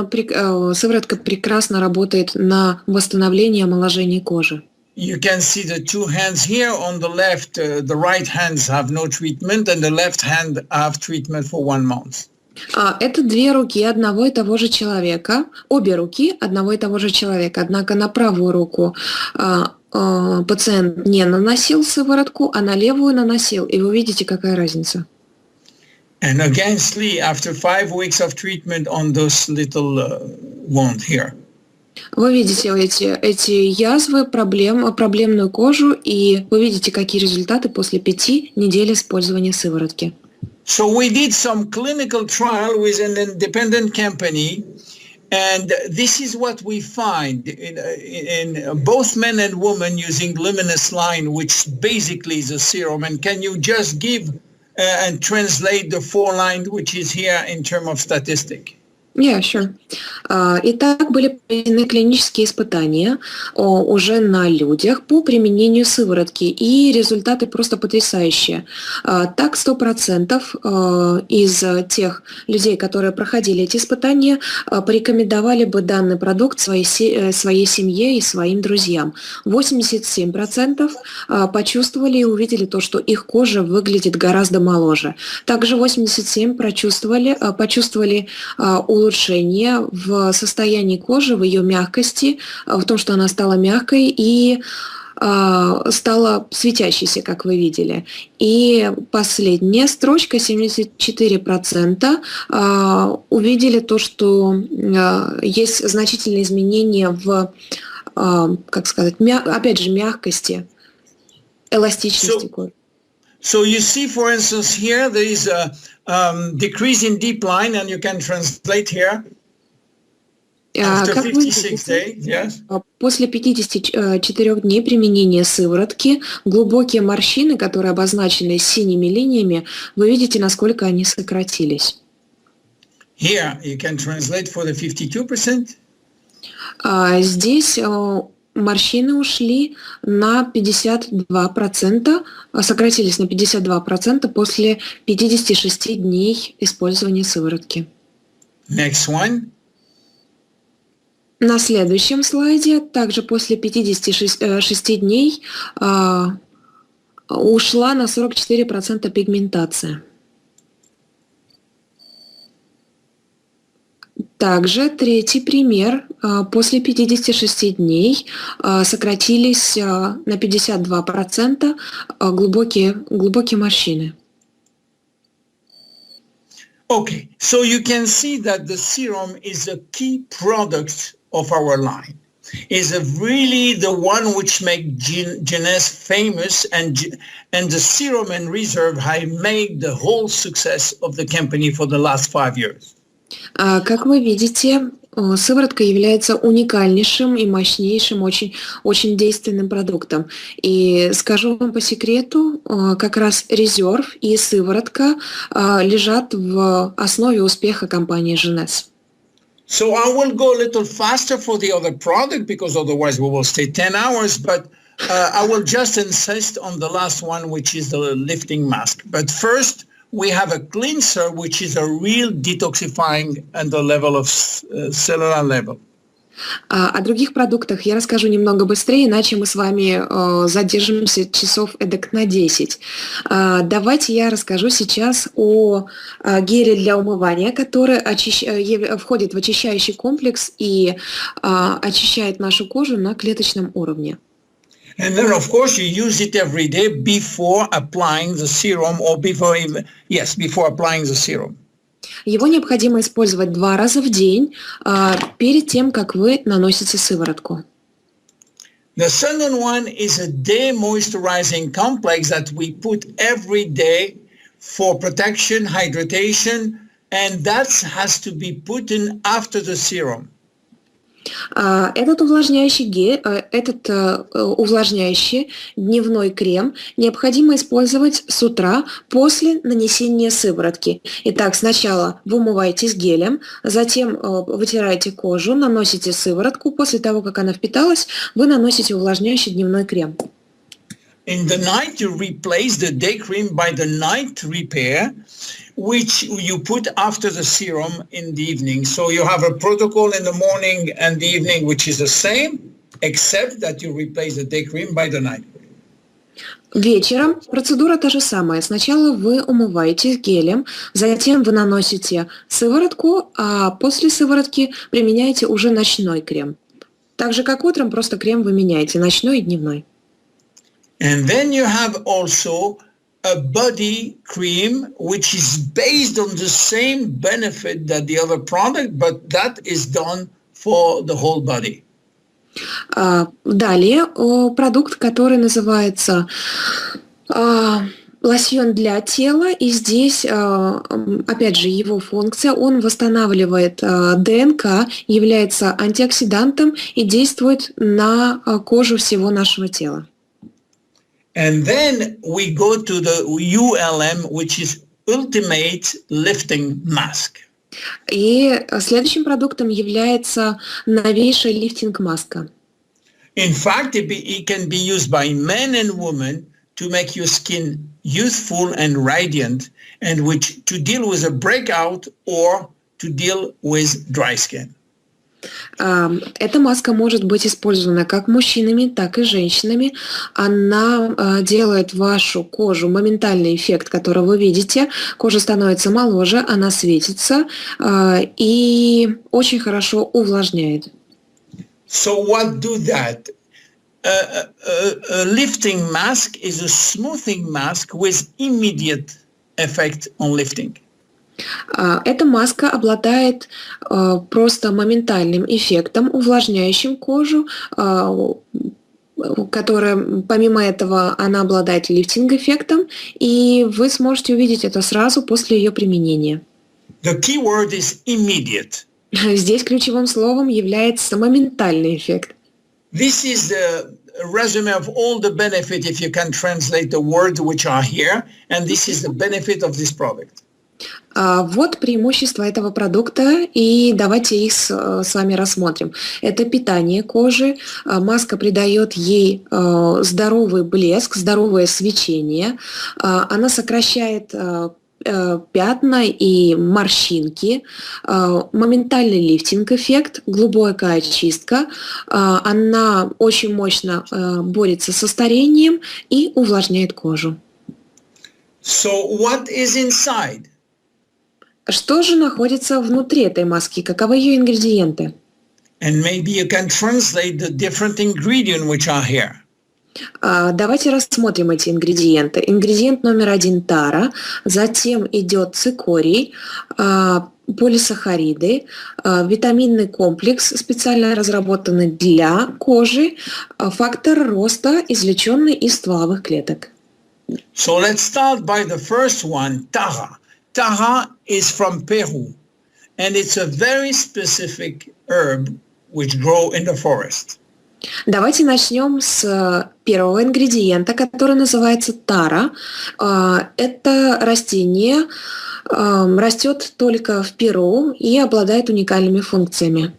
сыворотка прекрасно работает на восстановление и омоложение кожи. You can see the two hands here. On the left, the right hands have no treatment, and the left hand have treatment for 1 month. Это 2 руки одного и того же человека, обе руки одного и того же человека. Однако на правую руку пациент не наносил сыворотку, а на левую наносил. И вы видите, какая разница. And again, after 5 weeks of treatment on those little wound here. Вы видите эти язвы, проблемную кожу, и вы видите, какие результаты после 5 недель использования сыворотки. So we did some clinical trial with an independent company, and this is what we find in both men and women using Luminesce line, which basically is a serum. And can you just give and translate the 4 line, which is here in terms of statistic? Yeah, sure. Итак, были проведены клинические испытания уже на людях по применению сыворотки, и результаты просто потрясающие. Так, 100% из тех людей, которые проходили эти испытания, порекомендовали бы данный продукт своей семье и своим друзьям. 87% почувствовали и увидели то, что их кожа выглядит гораздо моложе. Также 87% почувствовали улучшение в состоянии кожи, в ее мягкости, в том, что она стала мягкой и стала светящейся, как вы видели. И последняя строчка, 74% увидели то, что есть значительные изменения в, как сказать, опять же, мягкости, эластичности кожи. So you see, for instance, here there is a decrease in deep line, and you can translate here. After 56 days, yes. После 54 дней применения сыворотки глубокие морщины, которые обозначены синими линиями, вы видите, насколько они сократились. Here you can translate for the 52%. Здесь морщины ушли на 52%, сократились на 52% после 56 дней использования сыворотки. Next one. На следующем слайде, также после 56 дней, ушла на 44% пигментация. Также третий пример. После 56 дней сократились на 52% глубокие морщины. Okay, so you can see that the serum is a key product of our line. Is really the one which make Jeunesse famous, and the serum and reserve have made the whole success of the company for the last 5 years. Как вы видите, сыворотка является уникальнейшим и мощнейшим, очень действенным продуктом. И скажу вам по секрету, как раз резерв и сыворотка лежат в основе успеха компании Jeunesse. So I will go a little faster for the other product because otherwise we will stay 10 hours, but I will just insist on the last one, which is the lifting mask. But first, we have a cleanser, which is a real detoxifying at the level of cellular level. О других продуктах я расскажу немного быстрее, иначе мы с вами задержимся часов эдак на 10. Давайте я расскажу сейчас о геле для умывания, который входит в очищающий комплекс и очищает нашу кожу на клеточном уровне. And then, of course, you use it every day before applying the serum, or before applying the serum. Его необходимо использовать 2 раза в день перед тем, как вы наносите сыворотку. The second one is a day moisturizing complex that we put every day for protection, hydration, and that has to be put in after the serum. Этот увлажняющий дневной крем необходимо использовать с утра после нанесения сыворотки. Итак, сначала вы умываетесь гелем, затем вытираете кожу, наносите сыворотку. После того, как она впиталась, вы наносите увлажняющий дневной крем. In the night, you replace the day cream by the night repair, which you put after the serum in the evening. So you have a protocol in the morning and the evening, which is the same, except that you replace the day cream by the night cream. Вечером процедура та же самая. Сначала вы умываетесь гелем, затем вы наносите сыворотку, а после сыворотки применяете уже ночной крем. Так же, как утром, просто крем вы меняете, ночной и дневной. And then you have also a body cream, which is based on the same benefit that the other product, but that is done for the whole body. Далее продукт, который называется лосьон для тела, и здесь, опять же, его функция, он восстанавливает ДНК, является антиоксидантом и действует на кожу всего нашего тела. And then we go to the ULM, which is Ultimate Lifting Mask. И следующим продуктом является новейшая лифтинг-маска. In fact, it can be used by men and women to make your skin youthful and radiant, and which to deal with a breakout or to deal with dry skin. Эта маска может быть использована как мужчинами, так и женщинами. Она делает вашу кожу моментальный эффект, который вы видите. Кожа становится моложе, она светится и очень хорошо увлажняет. So what do that? A lifting mask is a smoothing mask with immediate effect on lifting. Эта маска обладает просто моментальным эффектом, увлажняющим кожу, которая, помимо этого, она обладает лифтинг-эффектом, и вы сможете увидеть это сразу после ее применения. The key word is immediate. Здесь ключевым словом является моментальный эффект. This is the resume of all the benefit, if you can translate the words which are here, and this is the benefit of this product. Вот преимущества этого продукта, и давайте их с вами рассмотрим. Это питание кожи, маска придает ей здоровый блеск, здоровое свечение, она сокращает пятна и морщинки, моментальный лифтинг-эффект, глубокая очистка, она очень мощно борется со старением и увлажняет кожу. So what is inside? Что же находится внутри этой маски? Каковы ее ингредиенты? And maybe you can translate the different ingredients which are here. Давайте рассмотрим эти ингредиенты. Ингредиент номер 1 – тара, затем идет цикорий, полисахариды, витаминный комплекс, специально разработанный для кожи, фактор роста, извлеченный из стволовых клеток. So let's start by the first one, tara. Tara is from Peru, and it's a very specific herb which grows in the forest. Давайте начнем с первого ингредиента, который называется тара. Это растение растет только в Перу и обладает уникальными функциями.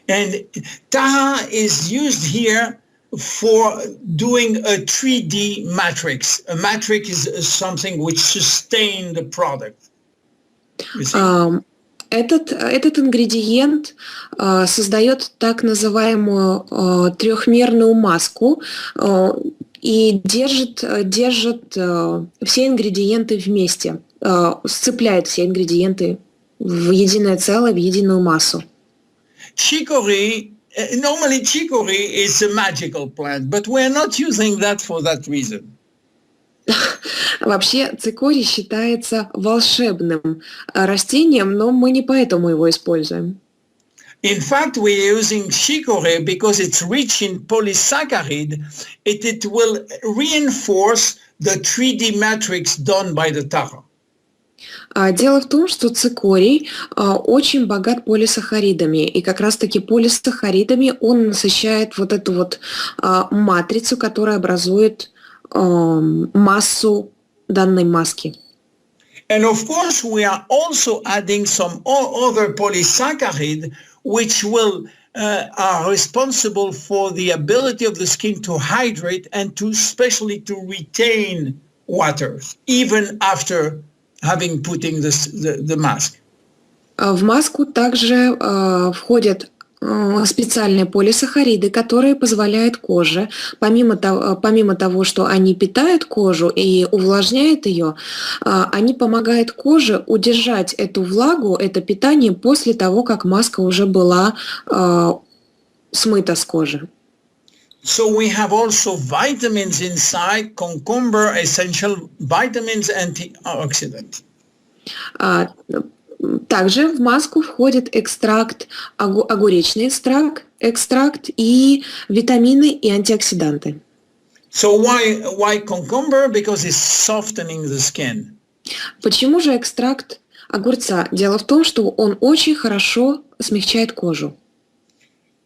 And tara is used here for doing a 3D matrix. A matrix is something which sustains the product. Этот ингредиент создает так называемую трехмерную маску и держит все ингредиенты вместе, сцепляет все ингредиенты в единое целое, в единую массу. Chicory, normally chicory is a magical plant, but we're not using that for that reason. Вообще цикорий считается волшебным растением, но мы не поэтому его используем. In fact, we're using chicory because it's rich in polysaccharide. It will reinforce the 3D matrix done by the tara. Дело в том, что цикорий очень богат полисахаридами, и как раз-таки полисахаридами он насыщает вот эту вот матрицу, которая образует массу данной маски. And of course, we are also adding some other polysaccharide, which are responsible for the ability of the skin to hydrate and to especially to retain water, even after having putting the mask. В маску также входят специальные полисахариды, которые позволяют коже, помимо того, что они питают кожу и увлажняют ее, они помогают коже удержать эту влагу, это питание после того, как маска уже была смыта с кожи. So we have also vitamins inside, cucumber, essential vitamins, antioxidants. Также в маску входит экстракт, огуречный экстракт и витамины и антиоксиданты. So why cucumber? Because it's softening the skin. Почему же экстракт огурца? Дело в том, что он очень хорошо смягчает кожу.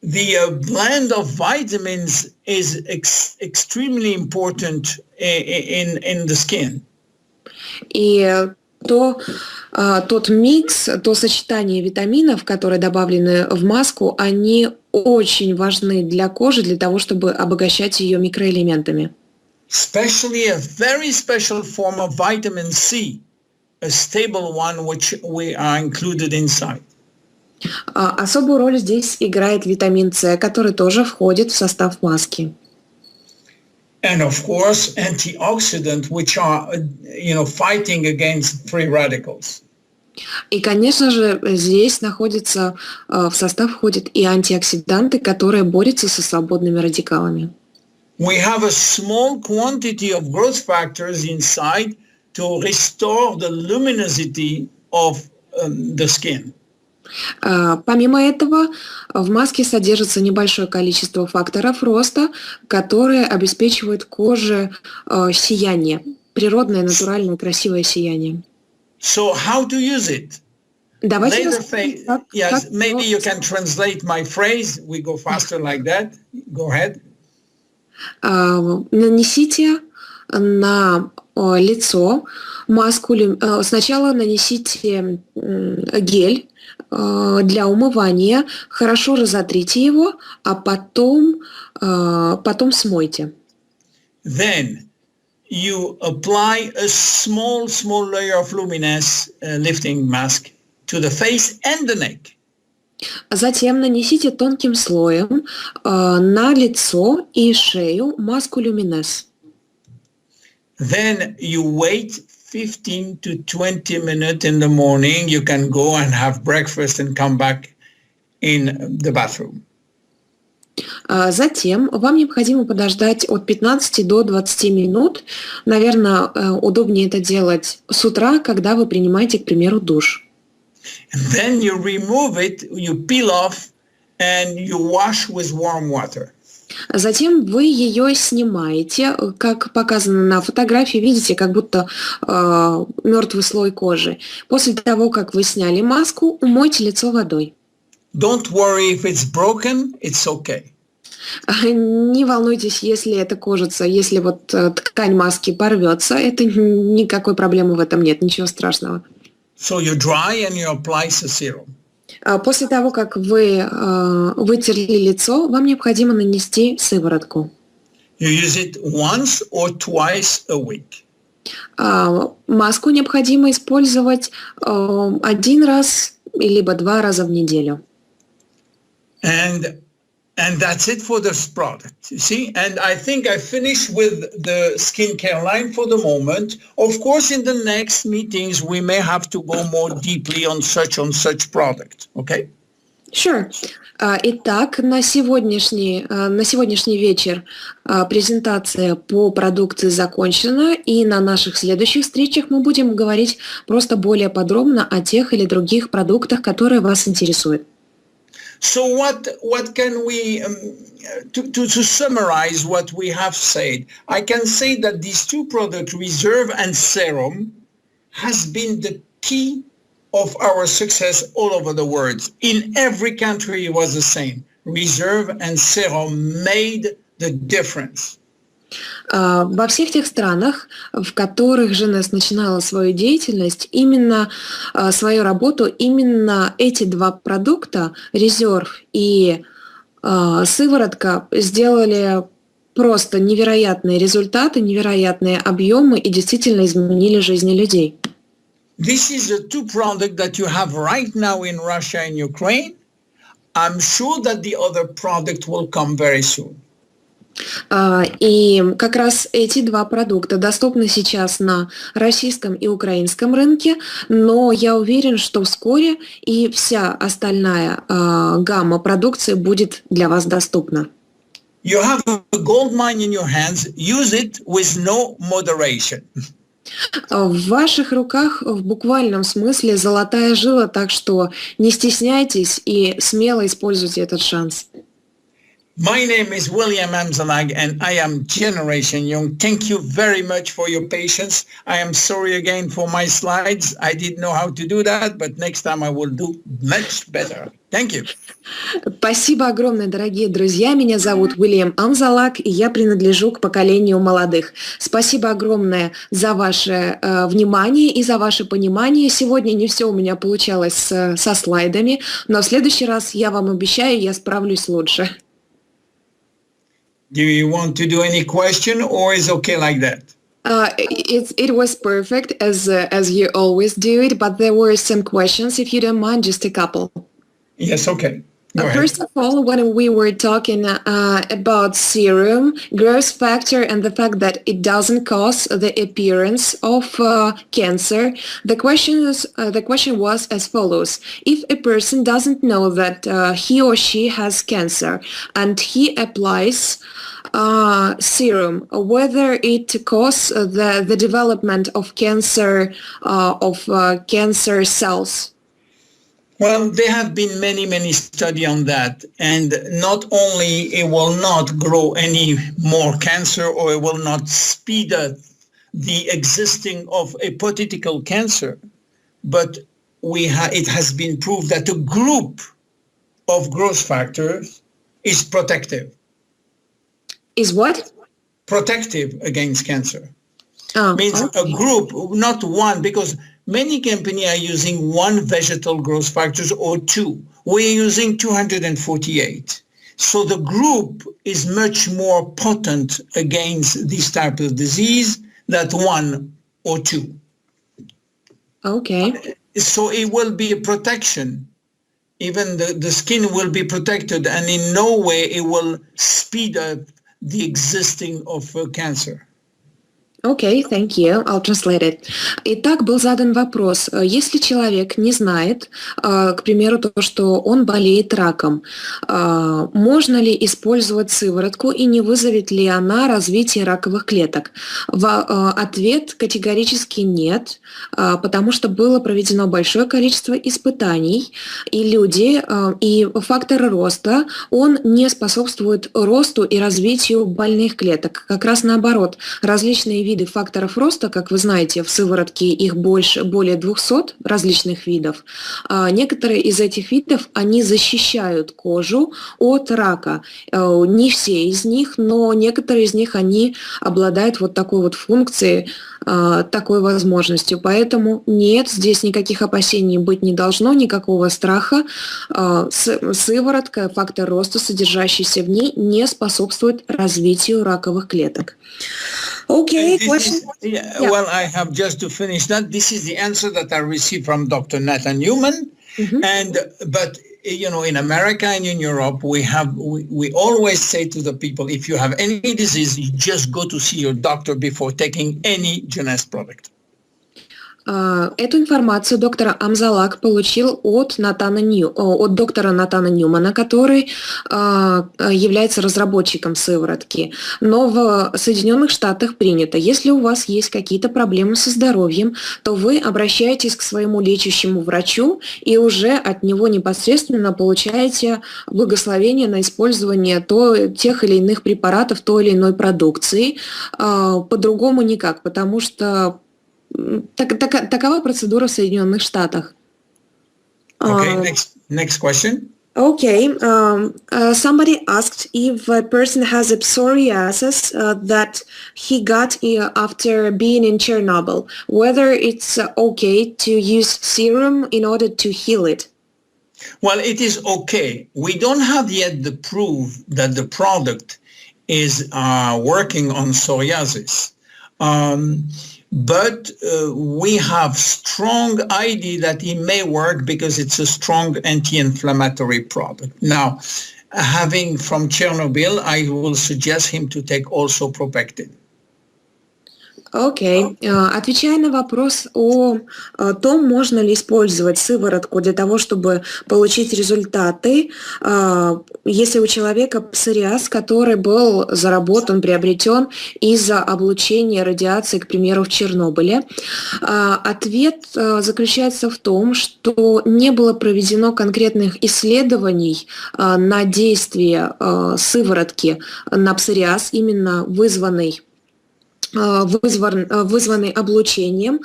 The blend of vitamins is extremely important in the skin. И тот микс, то сочетание витаминов, которые добавлены в маску, они очень важны для кожи, для того, чтобы обогащать ее микроэлементами. Especially a very special form of vitamin C, a stable one which we are included inside. Особую роль здесь играет витамин С, который тоже входит в состав маски. And of course, antioxidants, which are, fighting against free radicals. И, конечно же, здесь в состав входят и антиоксиданты, которые борются со свободными радикалами. We have a small quantity of growth factors inside to restore the luminosity of the skin. Помимо этого, в маске содержится небольшое количество факторов роста, которые обеспечивают коже сияние, природное, натуральное, красивое сияние. So how to use it? Давайте yes, maybe you can translate my phrase. We go faster like that. Go ahead. Нанесите на лицо маску. Сначала нанесите гель для умывания, хорошо разотрите его, а потом смойте. Then you apply a small layer of Luminesce lifting mask to the face and the neck. Затем нанесите тонким слоем на лицо и шею маску Luminesce. Then you wait 15 to 20 minutes in the morning. You can go and have breakfast and come back in the bathroom. Затем вам необходимо подождать от 15 до 20 минут. Наверное, удобнее это делать с утра, когда вы принимаете, к примеру, душ. And then you remove it, you peel off, and you wash with warm water. Затем вы ее снимаете, как показано на фотографии, видите, как будто мертвый слой кожи. После того, как вы сняли маску, умойте лицо водой. Don't worry if it's broken, it's okay. Не волнуйтесь, если это кожица, если вот ткань маски порвется, это никакой проблемы в этом нет, ничего страшного. So you dry and you apply the serum. После того, как вы вытерли лицо, вам необходимо нанести сыворотку. You use it once or twice a week. Маску необходимо использовать 1 раз либо 2 раза в неделю. And that's it for this product, you see? And I think I finished with the skincare line for the moment. Of course, in the next meetings, we may have to go more deeply on such product, okay? Sure. Итак, на сегодняшний вечер презентация по продукции закончена, и на наших следующих встречах мы будем говорить просто более подробно о тех или других продуктах, которые вас интересуют. So what can we, to summarize what we have said, I can say that these two products, Reserve and Serum, has been the key of our success all over the world. In every country it was the same. Reserve and Serum made the difference. Во всех тех странах, в которых Jeunesse начинала свою деятельность, свою работу, именно эти два продукта, Резерв и сыворотка, сделали просто невероятные результаты, невероятные объемы и действительно изменили жизни людей. This is the two products that you have right now in Russia and Ukraine. I'm sure that the other product will come very soon. И как раз эти два продукта доступны сейчас на российском и украинском рынке, но я уверен, что вскоре и вся остальная гамма продукции будет для вас доступна. You have a gold mine in your hands. Use it with no moderation. В ваших руках в буквальном смысле золотая жила, так что не стесняйтесь и смело используйте этот шанс. My name is William Amzalag and I am Generation Young. Thank you very much for your patience. I am sorry again for my slides. I didn't know how to do that, but next time I will do much better. Thank you. Спасибо огромное, дорогие друзья. Меня зовут Уильям Амзалак, и я принадлежу к поколению молодых. Спасибо огромное за ваше внимание и за ваше понимание. Сегодня не все у меня получалось со слайдами, но в следующий раз, я вам обещаю, я справлюсь лучше. Do you want to do any question or is okay like that? It was perfect as you always do it, but there were some questions, if you don't mind, just a couple. Yes, okay. First of all, when we were talking about serum, growth factor, and the fact that it doesn't cause the appearance of cancer, the question was as follows: if a person doesn't know that he or she has cancer and he applies serum, whether it causes the development of cancer cells. Well, there have been many studies on that, and not only it will not grow any more cancer, or it will not speed up the existing of a hypothetical cancer, but it has been proved that a group of growth factors is protective. Is what? Protective against cancer. Means okay. A group, not one, because many companies are using one vegetal growth factors or two. We're using 248. So the group is much more potent against this type of disease than one or two. Okay. So it will be a protection. Even the skin will be protected, and in no way it will speed up the existing of cancer. Okay, thank you. I'll translate it. Итак, был задан вопрос. Если человек не знает, к примеру, то, что он болеет раком, можно ли использовать сыворотку и не вызовет ли она развитие раковых клеток? Ответ категорически нет, потому что было проведено большое количество испытаний, и и фактор роста, он не способствует росту и развитию больных клеток. Как раз наоборот, различные виды факторов роста, как вы знаете, в сыворотке их более 200 различных видов. Некоторые из этих видов, они защищают кожу от рака. Не все из них, но некоторые из них, они обладают вот такой вот функцией, такой возможностью. Поэтому нет, здесь никаких опасений быть не должно, никакого страха. Сыворотка, фактор роста, содержащийся в ней, не способствует развитию раковых клеток. Okay, question? Yeah. Well, I have just to finish that. This is the answer that I received from Dr. Nathan Newman. But you know, in America and in Europe, we always say to the people, if you have any disease, you just go to see your doctor before taking any Jeunesse product. Эту информацию доктор Амзалак получил от доктора Натана Ньюмана, который является разработчиком сыворотки. Но в Соединенных Штатах принято, если у вас есть какие-то проблемы со здоровьем, то вы обращаетесь к своему лечащему врачу и уже от него непосредственно получаете благословение на использование тех или иных препаратов, той или иной продукции. По-другому никак, потому что такова процедура в Соединенных Штатах. Okay, next question. Okay, somebody asked if a person has a psoriasis that he got after being in Chernobyl, whether it's okay to use serum in order to heal it. Well, it is okay. We don't have yet the proof that the product is working on psoriasis. But we have strong idea that it may work because it's a strong anti-inflammatory product. Now, having from Chernobyl, I will suggest him to take also Propectin. Окей. Отвечая на вопрос о том, можно ли использовать сыворотку для того, чтобы получить результаты, если у человека псориаз, который был заработан, приобретен из-за облучения радиации, к примеру, в Чернобыле, ответ заключается в том, что не было проведено конкретных исследований на действие сыворотки на псориаз, именно вызванный облучением,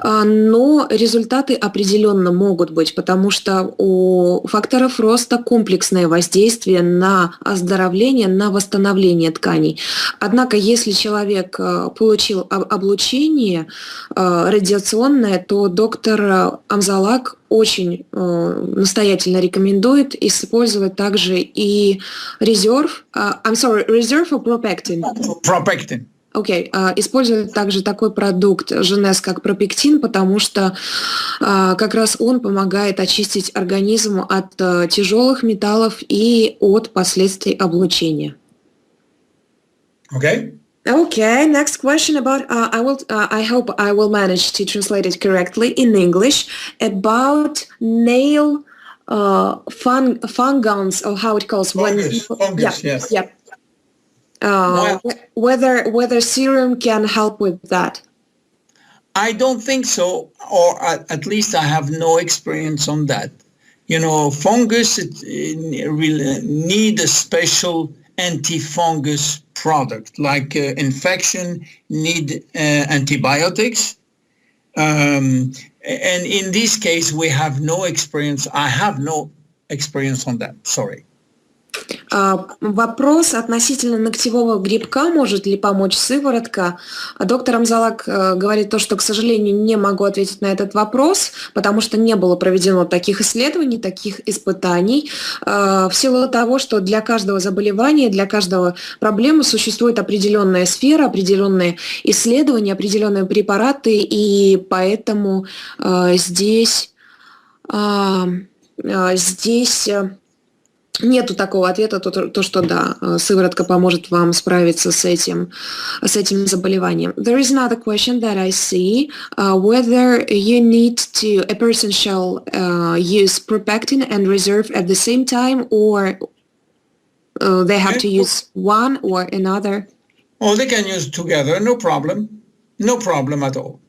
но результаты определенно могут быть, потому что у факторов роста комплексное воздействие на оздоровление, на восстановление тканей. Однако, если человек получил облучение радиационное, то доктор Амзалак очень настоятельно рекомендует использовать также и резерв, резерв or пропектин? Propectin. Окей. Используют также такой продукт Jeunesse, как пропектин, потому что как раз он помогает очистить организм от тяжелых металлов и от последствий облучения. Okay. Okay, next question about, I hope I will manage to translate it correctly in English, about nail fungans, or how it calls. Fungus, yes. Yeah. Whether serum can help with that. I don't think so, or at least I have no experience on that. You know, fungus really need a special anti-fungus product, like infection need antibiotics. And in this case, we have no experience. I have no experience on that. Sorry. Вопрос относительно ногтевого грибка, может ли помочь сыворотка. Доктор Амзалак говорит то, что, к сожалению, не могу ответить на этот вопрос, потому что не было проведено таких исследований, таких испытаний, в силу того, что для каждого заболевания, для каждого проблемы существует определенная сфера, определенные исследования, определенные препараты, и поэтому здесь нету такого ответа, то, что да, сыворотка поможет вам справиться с этим заболеванием. There is another question that I see, whether a person shall use propectin and reserve at the same time, or they have to use one or another. Oh, they can use together, no problem. No problem at all.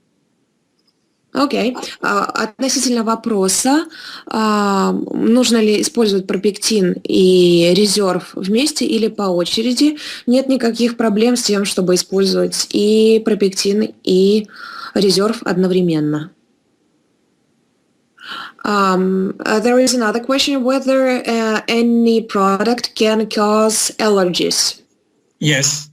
Окей. Относительно вопроса, нужно ли использовать пропектин и резерв вместе или по очереди, нет никаких проблем с тем, чтобы использовать и пропектин, и резерв одновременно. There is another question, whether any product can cause allergies. Yes.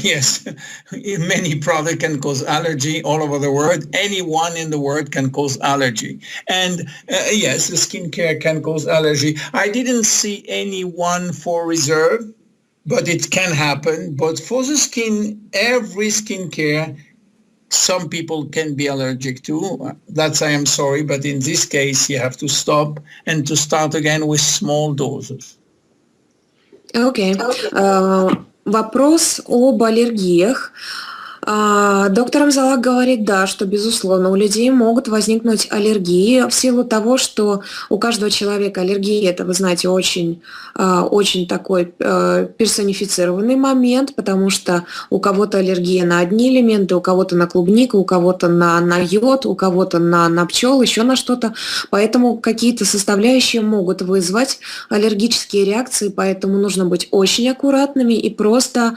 Yes, many products can cause allergy all over the world. Anyone in the world can cause allergy. And yes, the skincare can cause allergy. I didn't see anyone for reserve, but it can happen. But for the skin, every skincare, some people can be allergic to. That's, I am sorry, but in this case, you have to stop and to start again with small doses. Okay. Вопрос об аллергиях. Доктор Амзалак говорит, да, что, безусловно, у людей могут возникнуть аллергии в силу того, что у каждого человека аллергия, это, вы знаете, очень такой персонифицированный момент, потому что у кого-то аллергия на одни элементы, у кого-то на клубнику, у кого-то на йод, у кого-то на пчел, еще на что-то. Поэтому какие-то составляющие могут вызвать аллергические реакции, поэтому нужно быть очень аккуратными и просто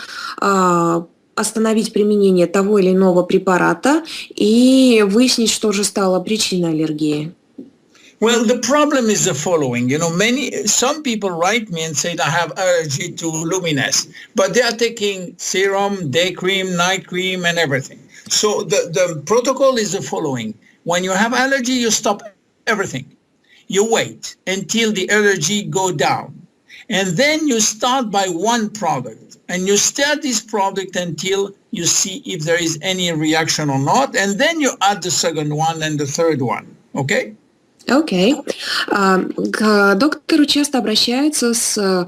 остановить применение того или иного препарата и выяснить, что же стало причиной аллергии. Well, the problem is the following. You know, some people write me and say I have allergy to Luminesce, but they are taking serum, day cream, night cream, and everything. So the protocol is the following. When you have allergy, you stop everything. You wait until the allergy go down. And then you start by one product. And you start this product until you see if there is any reaction or not. And then you add the second one and the third one. Okay? Окей. К доктору часто обращаются с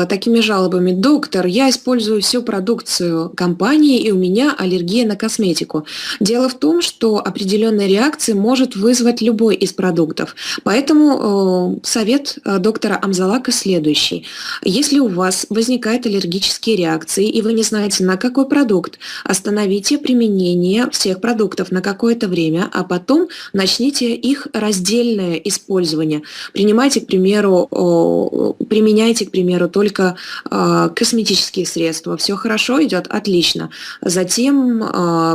такими жалобами. Доктор, я использую всю продукцию компании, и у меня аллергия на косметику. Дело в том, что определенная реакция может вызвать любой из продуктов. Поэтому совет доктора Амзалака следующий. Если у вас возникают аллергические реакции, и вы не знаете, на какой продукт, остановите применение всех продуктов на какое-то время, а потом начните их раздельно использование. Применяйте, к примеру, только косметические средства. Все хорошо идет, отлично. Затем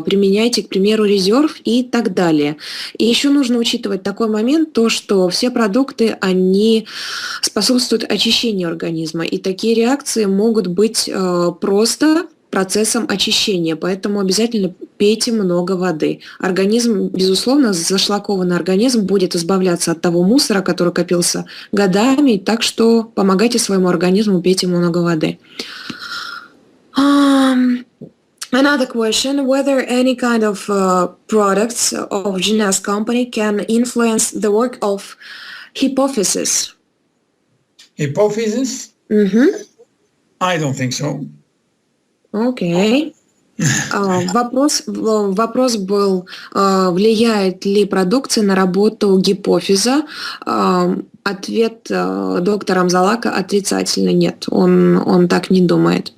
применяйте, к примеру, резерв и так далее. И еще нужно учитывать такой момент, то, что все продукты, они способствуют очищению организма. И такие реакции могут быть просто процессом очищения, поэтому обязательно пейте много воды. Организм, безусловно, зашлакованный организм будет избавляться от того мусора, который копился годами, так что помогайте своему организму, пейте много воды. Another question, whether any kind of products of Jeunesse company can influence the work of hypophysis? Hypophysis? I don't think so. Окей. Вопрос был, влияет ли продукция на работу гипофиза. Ответ доктора Амзалака отрицательный, нет, он так не думает.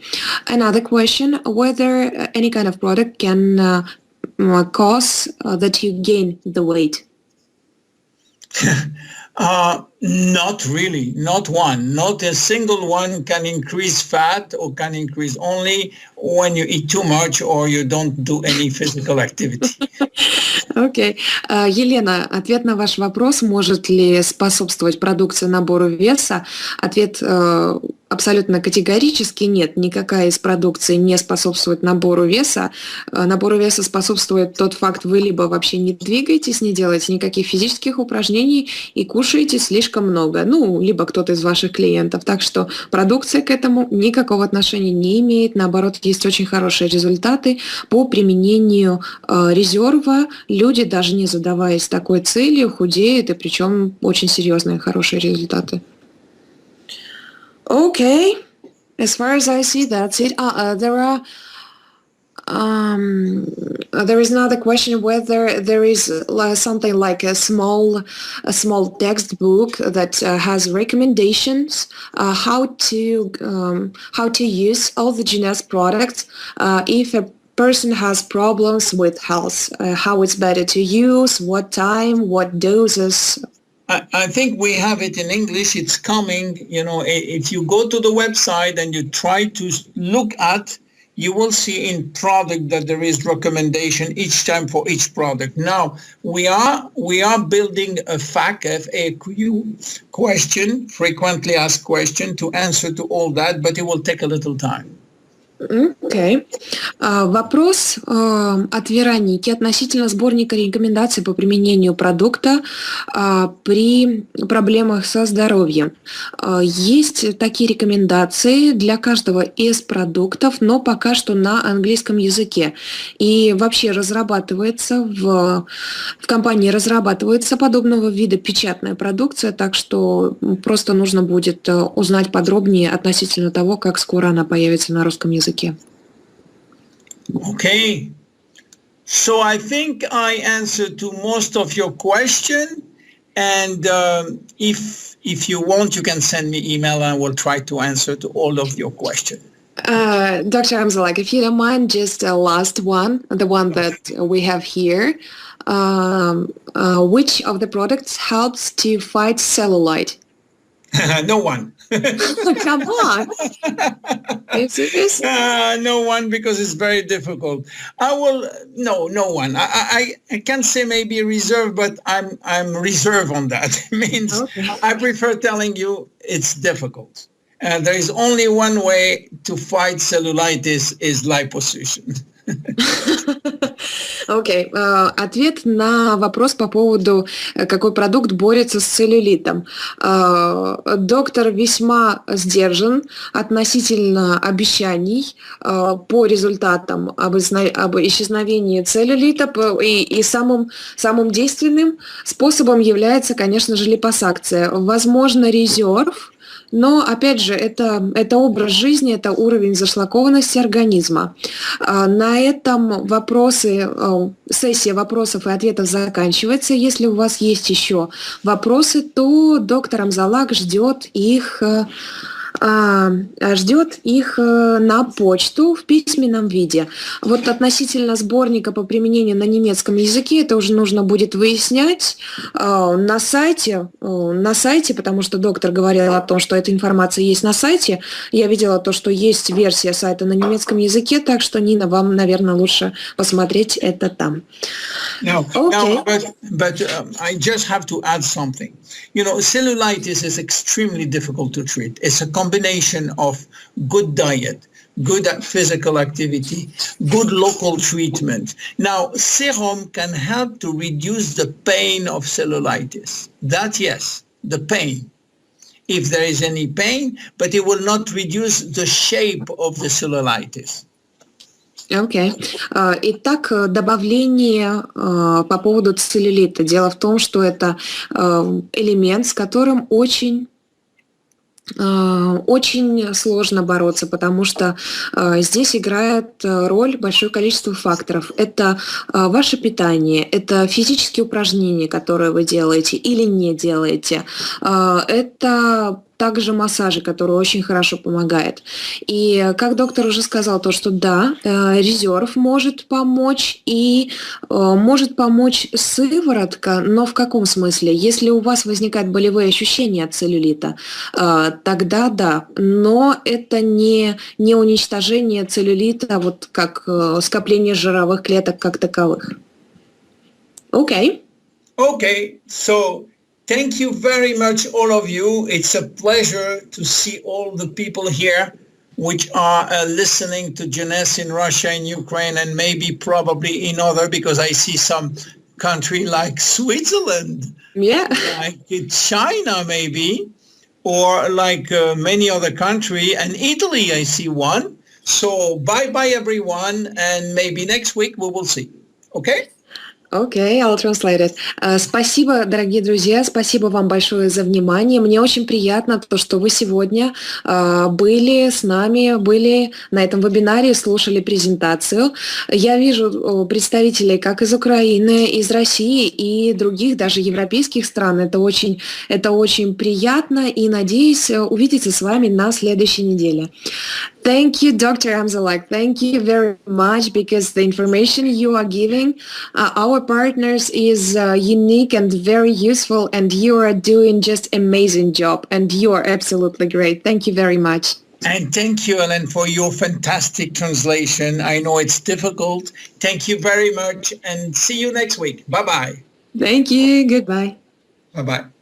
Another question, whether any kind of product can cause that you gain the weight. Not really, not one. Not a single one can increase fat or can increase only when you eat too much or you don't do any physical activity. Окей. Елена, ответ на ваш вопрос, может ли способствовать продукция набору веса? Ответ абсолютно категорически нет. Никакая из продукции не способствует набору веса. Набору веса способствует тот факт, вы либо вообще не двигаетесь, не делаете никаких физических упражнений и кушаете слишком много. Ну, либо кто-то из ваших клиентов. Так что продукция к этому никакого отношения не имеет. Наоборот, есть очень хорошие результаты по применению резерва. Люди, даже не задаваясь такой целью, худеют, и причем очень серьезные хорошие результаты. Okay, as far as I see, that's it. There is another question whether there is something like a small textbook that has recommendations how to use all the Jeunesse products if a person has problems with health, how it's better to use, what time, what doses. I think we have it in English. It's coming. You know, if you go to the website and you try to look at, you will see in product that there is recommendation each time for each product. Now we are building a FAQ question, frequently asked question, to answer to all that, but it will take a little time. Okay. Вопрос от Вероники относительно сборника рекомендаций по применению продукта при проблемах со здоровьем. Есть такие рекомендации для каждого из продуктов, но пока что на английском языке. И вообще в компании разрабатывается подобного вида печатная продукция, так что просто нужно будет узнать подробнее относительно того, как скоро она появится на русском языке. Okay, so I think I answered to most of your question, and if you want, you can send me email and I will try to answer to all of your questions. Dr. Amzalak, if you don't mind, just the last one, the one that we have here. Which of the products helps to fight cellulite? No one. Come on. Are you serious? No one, because it's very difficult. No one. I can say maybe reserve, but I'm reserve on that. It means okay. I prefer telling you it's difficult. There is only one way to fight cellulitis is liposuction. Окей. Ответ на вопрос по поводу, какой продукт борется с целлюлитом. Доктор весьма сдержан относительно обещаний по результатам об исчезновении целлюлита, и самым действенным способом является, конечно же, липосакция. Возможно, резерв, но, опять же, это образ жизни, это уровень зашлакованности организма. На этом сессия вопросов и ответов заканчивается. Если у вас есть еще вопросы, то доктор Амзалак ждет их на почту в письменном виде. Вот относительно сборника по применению на немецком языке, это уже нужно будет выяснять на сайте, потому что доктор говорил о том, что эта информация есть на сайте. Я видела то, что есть версия сайта на немецком языке, так что, Нина, вам, наверное, лучше посмотреть это там. But I just have to add something. Cellulitis is extremely difficult to treat. It's a combination of good diet, good physical activity, good local treatment. Now, serum can help to reduce the pain of cellulitis. That, yes, the pain, if there is any pain, but it will not reduce the shape of the cellulitis. Окей. Итак, добавление по поводу целлюлита. Дело в том, что это элемент, с которым очень сложно бороться, потому что здесь играет роль большое количество факторов. Это ваше питание, это физические упражнения, которые вы делаете или не делаете, это также массажи, которые очень хорошо помогают. И как доктор уже сказал, то, что да, резерв может помочь, и может помочь сыворотка, но в каком смысле? Если у вас возникают болевые ощущения от целлюлита, тогда да, но это не уничтожение целлюлита, вот как скопление жировых клеток как таковых. Окей. Okay, so thank you very much, all of you. It's a pleasure to see all the people here which are listening to Jeunesse in Russia and Ukraine, and maybe probably in other, because I see some country like Switzerland, like China maybe, or like many other country, and Italy I see one. So bye-bye everyone, and maybe next week we will see. Okay? Окей, I'll translate it. Спасибо, дорогие друзья, спасибо вам большое за внимание. Мне очень приятно то, что вы сегодня были с нами, были на этом вебинаре, слушали презентацию. Я вижу представителей как из Украины, из России и других, даже европейских стран. Это очень приятно, и надеюсь увидеться с вами на следующей неделе. Thank you, Dr. Amzalak. Thank you very much, because the information you are giving our partners is unique and very useful, and you are doing just amazing job, and you are absolutely great. Thank you very much. And thank you, Ellen, for your fantastic translation. I know it's difficult. Thank you very much, and see you next week. Bye-bye. Thank you. Goodbye. Bye-bye.